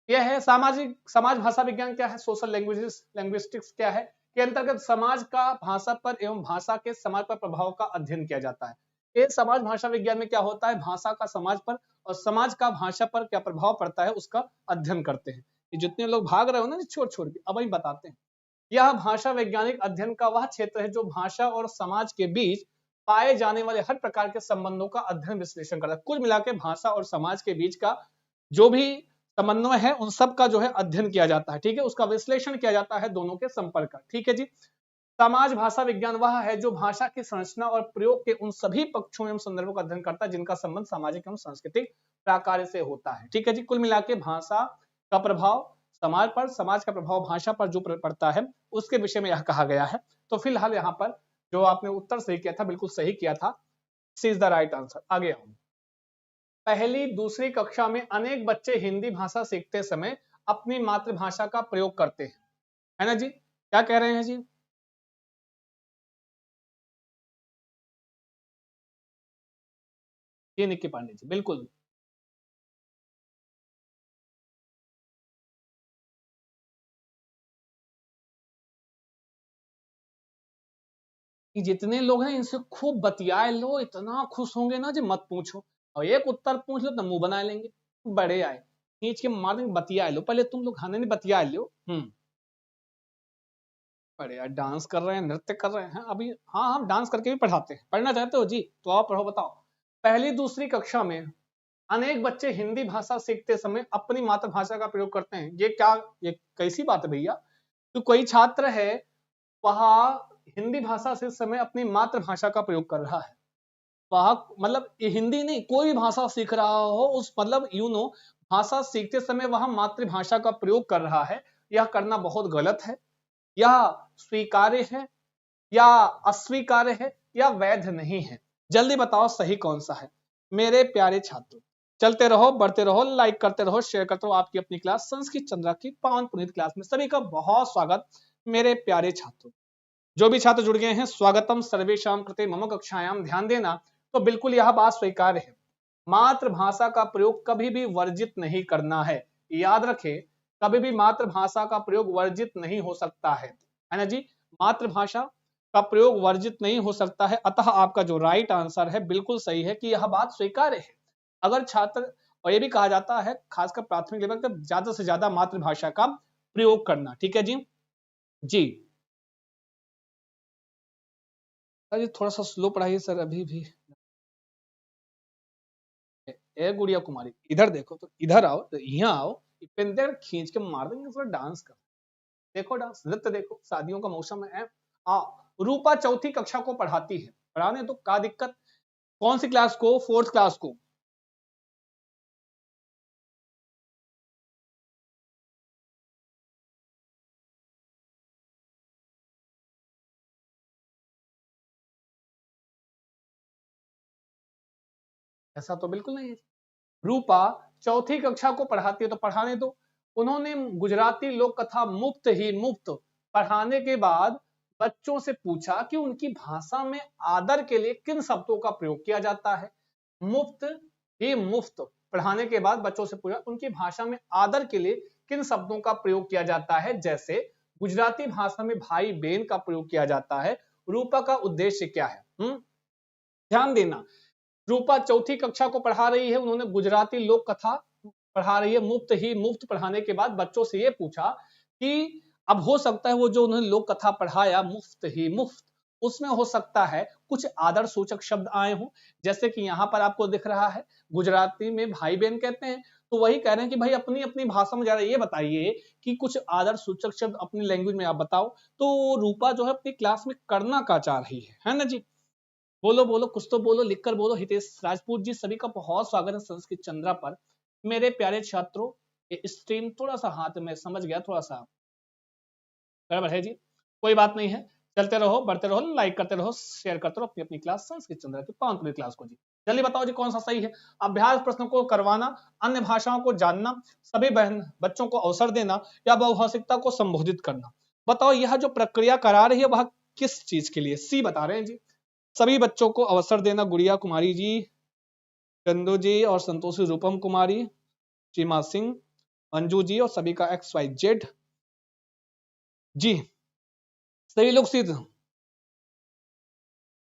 यह है सामाजिक, समाज भाषा विज्ञान क्या है, सोशल लैंग्वेजेस लैंग्विस्टिक्स क्या है, के अंतर्गत समाज का भाषा पर एवं भाषा के समाज पर प्रभाव का अध्ययन किया जाता है। ये समाज भाषा विज्ञान में क्या होता है, भाषा का समाज पर और समाज का भाषा पर क्या प्रभाव पड़ता है उसका अध्ययन करते हैं। ये जितने लोग भाग रहे हो ना छोड़ छोड़ के, अब वही बताते हैं। यह भाषा वैज्ञानिक अध्ययन का वह क्षेत्र है जो भाषा और समाज के बीच पाए जाने वाले हर प्रकार के संबंधों का अध्ययन विश्लेषण करता है। कुल मिला के भाषा और समाज के बीच का जो भी समन्वय है, उन सब का जो है अध्ययन किया जाता है, ठीक है, उसका विश्लेषण किया जाता है, दोनों के संपर्क का, ठीक है जी। समाज भाषा विज्ञान वह है जो भाषा की संरचना और प्रयोग के उन सभी पक्षों एवं संदर्भों का अध्ययन करता है जिनका संबंध सामाजिक एवं सांस्कृतिक प्राकार्य से होता है, ठीक है जी। कुल मिला के भाषा का प्रभाव समाज पर, समाज का प्रभाव भाषा पर जो पड़ता है, उसके विषय में यह कहा गया है। तो फिलहाल यहाँ पर जो आपने उत्तर सही किया था, बिल्कुल सही किया था, सी इज द राइट आंसर। आगे आओ। पहली दूसरी कक्षा में अनेक बच्चे हिंदी भाषा सीखते समय अपनी मातृभाषा का प्रयोग करते हैं, है ना जी? क्या कह रहे हैं जी? ये निक्की पांडे जी, बिल्कुल। कि जितने लोग हैं इनसे खूब बतियाए लो, इतना खुश होंगे ना जी मत पूछो। और एक उत्तर पूछ लो तो मुंह बना लेंगे, बड़े आए खींच के मार देंगे, बतिया लो पहले तुम लोग, खाने नहीं बतिया लो। बड़े यार डांस कर रहे हैं, नृत्य कर रहे हैं अभी। हाँ, हम डांस करके भी पढ़ाते हैं। पढ़ना चाहते हो जी तो आओ पढ़ो, बताओ। पहली दूसरी कक्षा में अनेक बच्चे हिंदी भाषा सीखते समय अपनी मातृभाषा का प्रयोग करते हैं। ये क्या, ये कैसी बात है भैया? तो कोई छात्र है वह हिंदी भाषा से समय अपनी मातृभाषा का प्रयोग कर रहा है। वह मतलब ये हिंदी नहीं, कोई भी भाषा सीख रहा हो उस मतलब भाषा सीखते समय वह मातृभाषा का प्रयोग कर रहा है। यह करना बहुत गलत है। यह स्वीकार्य है या अस्वीकार्य है या वैध नहीं है? जल्दी बताओ सही कौन सा है मेरे प्यारे छात्रों। चलते रहो, बढ़ते रहो, लाइक करते रहो, शेयर करते रहो। आपकी अपनी क्लास संस्कृत चंद्रा की पावन पुनीत क्लास में सभी का बहुत स्वागत मेरे प्यारे छात्रों। जो भी छात्र जुड़ गए हैं, स्वागतम सर्वेशाम कृते मम कक्षायाम। ध्यान देना, तो बिल्कुल यह बात स्वीकार्य है, मातृभाषा का प्रयोग कभी भी वर्जित नहीं करना है। याद रखें, कभी भी मातृभाषा का प्रयोग वर्जित नहीं हो सकता है ना जी? मातृभाषा का प्रयोग वर्जित नहीं हो सकता है। अतः आपका जो राइट आंसर है बिल्कुल सही है कि यह बात स्वीकार्य है। अगर छात्र, और ये भी कहा जाता है खासकर प्राथमिक लेवल पर, ज्यादा से ज्यादा मातृभाषा का प्रयोग करना। ठीक है जी? जी सर, ये थोड़ा सा स्लो पढ़ाइए सर अभी भी। ए गुड़िया कुमारी, इधर देखो, तो इधर आओ, तो यहाँ आओ, पेन खींच के मार देंगे, थोड़ा डांस कर। देखो डांस, नृत्य देखो, शादियों का मौसम है। आओ। रूपा चौथी कक्षा को पढ़ाती है, पढ़ाने तो क्या दिक्कत। कौन सी क्लास को? फोर्थ क्लास को। ऐसा तो बिल्कुल नहीं है। रूपा चौथी कक्षा को पढ़ाती है तो पढ़ाने दो। उन्होंने गुजराती लोक कथा मुफ्त ही मुफ्त पढ़ाने के बाद बच्चों से पूछा कि उनकी भाषा में आदर के लिए किन शब्दों का प्रयोग किया जाता है। मुफ्त ही मुफ्त पढ़ाने के बाद बच्चों से पूछा उनकी भाषा में आदर के लिए किन शब्दों का प्रयोग किया जाता है। जैसे गुजराती भाषा में भाई बहन का प्रयोग किया जाता है। रूपा का उद्देश्य क्या है? ध्यान देना, रूपा चौथी कक्षा को पढ़ा रही है, उन्होंने गुजराती लोक कथा पढ़ा रही है, मुफ्त ही मुफ्त पढ़ाने के बाद बच्चों से ये पूछा कि अब हो सकता है वो जो उन्होंने लोक कथा पढ़ाया मुफ्त ही मुफ्त, उसमें हो सकता है कुछ आदर सूचक शब्द आए हों। जैसे कि यहाँ पर आपको दिख रहा है गुजराती में भाई बहन कहते हैं, तो वही कह रहे हैं कि भाई अपनी अपनी भाषा में जरा ये बताइए कि कुछ आदर सूचक शब्द अपनी लैंग्वेज में आप बताओ। तो रूपा जो है अपनी क्लास में करना क्या चाह रही है ना जी? बोलो बोलो, कुछ तो बोलो, लिखकर बोलो। हितेश राजपूत जी, सभी का बहुत स्वागत है संस्कृत चंद्रा पर। मेरे प्यारे छात्रों, ये स्ट्रीम थोड़ा सा हाथ में समझ गया, थोड़ा सा गड़बड़ है जी, कोई बात नहीं है। चलते रहो, बढ़ते रहो, लाइक करते रहो, शेयर करते रहो अपनी अपनी क्लास संस्कृत चंद्रा की पावन पूरी क्लास को जी। जल्दी बताओ जी कौन सा सही है। अभ्यास प्रश्नों को करवाना, अन्य भाषाओं को जानना, सभी बहन बच्चों को अवसर देना या बहुभाषिकता को संबोधित करना। बताओ यह जो प्रक्रिया करा रही है वह किस चीज के लिए? सी बता रहे हैं जी। सभी बच्चों को अवसर देना, गुड़िया कुमारी जी, चंदू जी और संतोषी रूपम कुमारी, चीमा सिंह, अंजू जी और सभी का XYZ जी। सही लोग सीध,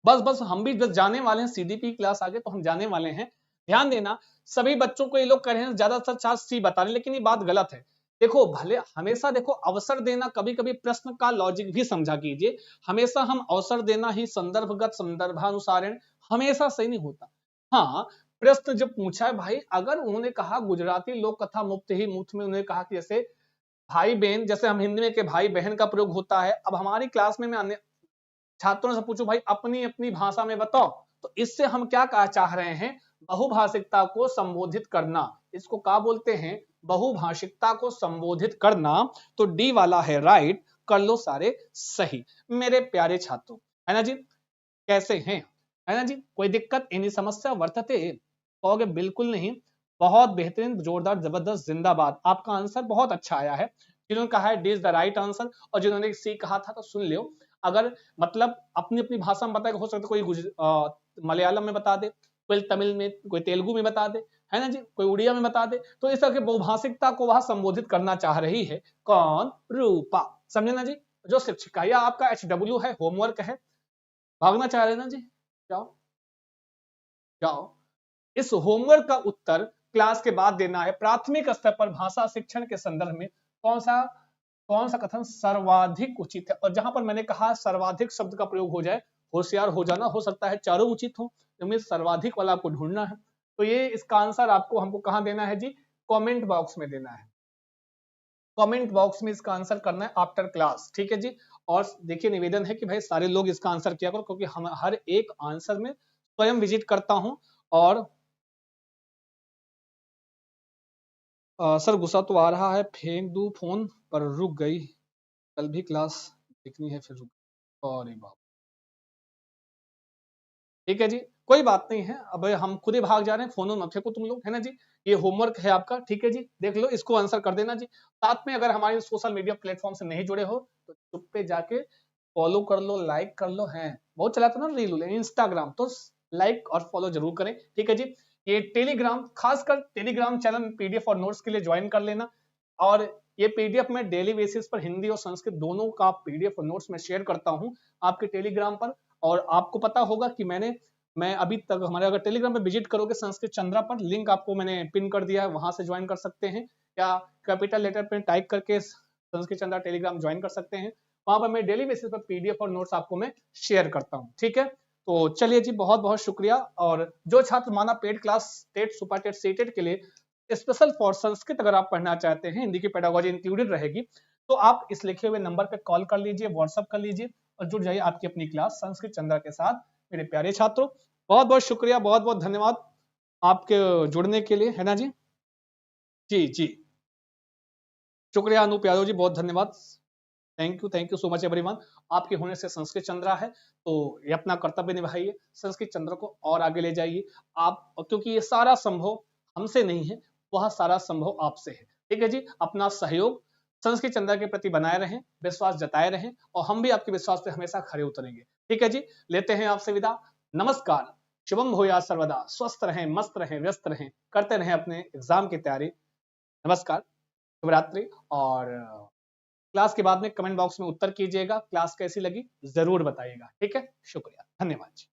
बस बस हम भी बस जाने वाले हैं, CDP क्लास आगे तो हम जाने वाले हैं। ध्यान देना, सभी बच्चों को ये लोग कह रहे हैं ज्यादातर चार सी बता रहे हैं, लेकिन ये बात गलत है। देखो भले हमेशा देखो अवसर देना, कभी कभी प्रश्न का लॉजिक भी समझा कीजिए। हमेशा हम अवसर देना ही संदर्भगत संदर्भानुसारण हमेशा सही नहीं होता। हाँ, प्रश्न जब पूछा है भाई, अगर उन्होंने कहा गुजराती लोक कथा मुफ्त ही मुफ्त में उन्होंने कहा कि जैसे भाई बहन, जैसे हम हिंदी में के भाई बहन का प्रयोग होता है, अब हमारी क्लास में मैं अन्य छात्रों से पूछूं भाई अपनी अपनी भाषा में बताओ, तो इससे हम क्या कहा चाह रहे हैं? बहुभाषिकता को संबोधित करना। इसको क्या बोलते हैं? बहुभाषिकता को संबोधित करना। तो डी वाला है राइट, कर लो सारे सही मेरे प्यारे छात्रों, है ना जी? कैसे हैं? है ना जी? कोई दिक्कत, एनी समस्या वर्तते? कहोगे बिल्कुल नहीं, बहुत बेहतरीन, जोरदार, जबरदस्त, जिंदाबाद। आपका आंसर बहुत अच्छा आया है। जिन्होंने कहा है D is the right answer, और जिन्होंने सी कहा था तो सुन लियो, अगर मतलब अपनी अपनी भाषा में बताए, हो सकता है कोई मलयालम में बता दे, कोई तमिल में, कोई तेलुगु में बता दे, है ना जी, कोई उड़िया में बता दे। तो इस तरह की बहुभाषिकता को वह संबोधित करना चाह रही है कौन? रूपा। समझे ना जी? जो शिक्षिका, या आपका HW है, होमवर्क है, भागना चाह रहे ना जी? जाओ जाओ, इस होमवर्क का उत्तर क्लास के बाद देना है। प्राथमिक स्तर पर भाषा शिक्षण के संदर्भ में कौन सा कथन सर्वाधिक उचित है? और जहां पर मैंने कहा सर्वाधिक शब्द का प्रयोग हो जाए, होशियार हो जाना, हो सकता है चारों उचित हो, तो सर्वाधिक वाला आपको ढूंढना है। तो ये इसका आंसर आपको हमको कहां देना है जी? कमेंट बॉक्स में देना है। कमेंट बॉक्स में इसका आंसर करना है आफ्टर क्लास, ठीक है जी। और देखिए, निवेदन है कि भाई सारे लोग इसका आंसर किया करो, क्योंकि हम हर एक आंसर में स्वयं विजिट करता हूं। और सर गुस्सा तो आ रहा है, फेंक दूं फोन, पर रुक गई, कल भी क्लास देखनी है, फिर रुक, अरे बाप, ठीक है जी, कोई बात नहीं है, अब हम खुद ही भाग जा रहे हैं, फोन मत फेंको तुम लोग, है ना जी। ये होमवर्क है आपका, ठीक है जी, देख लो, इसको आंसर कर देना जी। साथ में अगर हमारे सोशल मीडिया प्लेटफॉर्म से नहीं जुड़े हो तो चुप पे जाके फॉलो कर लो, लाइक कर लो, है बहुत चलाते ना रील इंस्टाग्राम, तो लाइक और फॉलो जरूर करें, ठीक है जी। ये टेलीग्राम, खासकर टेलीग्राम चैनल पीडीएफ और नोट्स के लिए ज्वाइन कर लेना। और ये पीडीएफ में डेली बेसिस पर हिंदी और संस्कृत दोनों का पीडीएफ और नोट्स में शेयर करता हूं आपके टेलीग्राम पर। और आपको पता होगा कि मैं अभी तक, हमारे अगर टेलीग्राम पे विजिट करोगे संस्कृत चंद्रा पर, लिंक आपको मैंने पिन कर दिया है, वहां से ज्वाइन कर सकते हैं, या कैपिटल लेटर पे टाइप करके संस्कृत चंद्रा टेलीग्राम ज्वाइन कर सकते हैं। वहां पर मैं डेली बेसिस पर पीडीएफ और नोट्स आपको मैं शेयर करता हूं, ठीक है। तो चलिए जी, बहुत बहुत शुक्रिया। और जो छात्र माना paid class, TET, super TET, CTET के लिए स्पेशल फॉर संस्कृत अगर आप पढ़ना चाहते हैं, हिंदी की पेडागोजी इंक्लूडेड रहेगी, तो आप इस लिखे हुए नंबर पे कॉल कर लीजिए, व्हाट्सअप कर लीजिए, और जुड़ जाइए आपकी अपनी क्लास संस्कृत चंद्रा के साथ। मेरे प्यारे छात्रों, बहुत बहुत शुक्रिया, बहुत बहुत धन्यवाद आपके जुड़ने के लिए, है ना जी। जी जी, शुक्रिया अनूप यादव जी, बहुत धन्यवाद। Thank you so much everyone. आपके होने से संस्कृत चंद्रा है, तो ये अपना कर्तव्य निभाइए, संस्कृत चंद्र को और आगे ले जाइए आप, क्योंकि ये सारा संभव हमसे नहीं है, वह सारा संभव आपसे है, ठीक है जी। अपना सहयोग संस्कृत चंद्र के प्रति बनाए रहें, विश्वास जताए रहें, और हम भी आपके विश्वास पे हमेशा खड़े उतरेंगे, ठीक है जी। लेते हैं आपसे विदा, नमस्कार, शुभम भूयात् सर्वदा, स्वस्थ रहें, मस्त रहें, व्यस्त रहें, करते रहें अपने एग्जाम की तैयारी। नमस्कार, शुभ रात्रि। और क्लास के बाद में कमेंट बॉक्स में उत्तर कीजिएगा, क्लास कैसी लगी जरूर बताइएगा, ठीक है। शुक्रिया, धन्यवाद जी।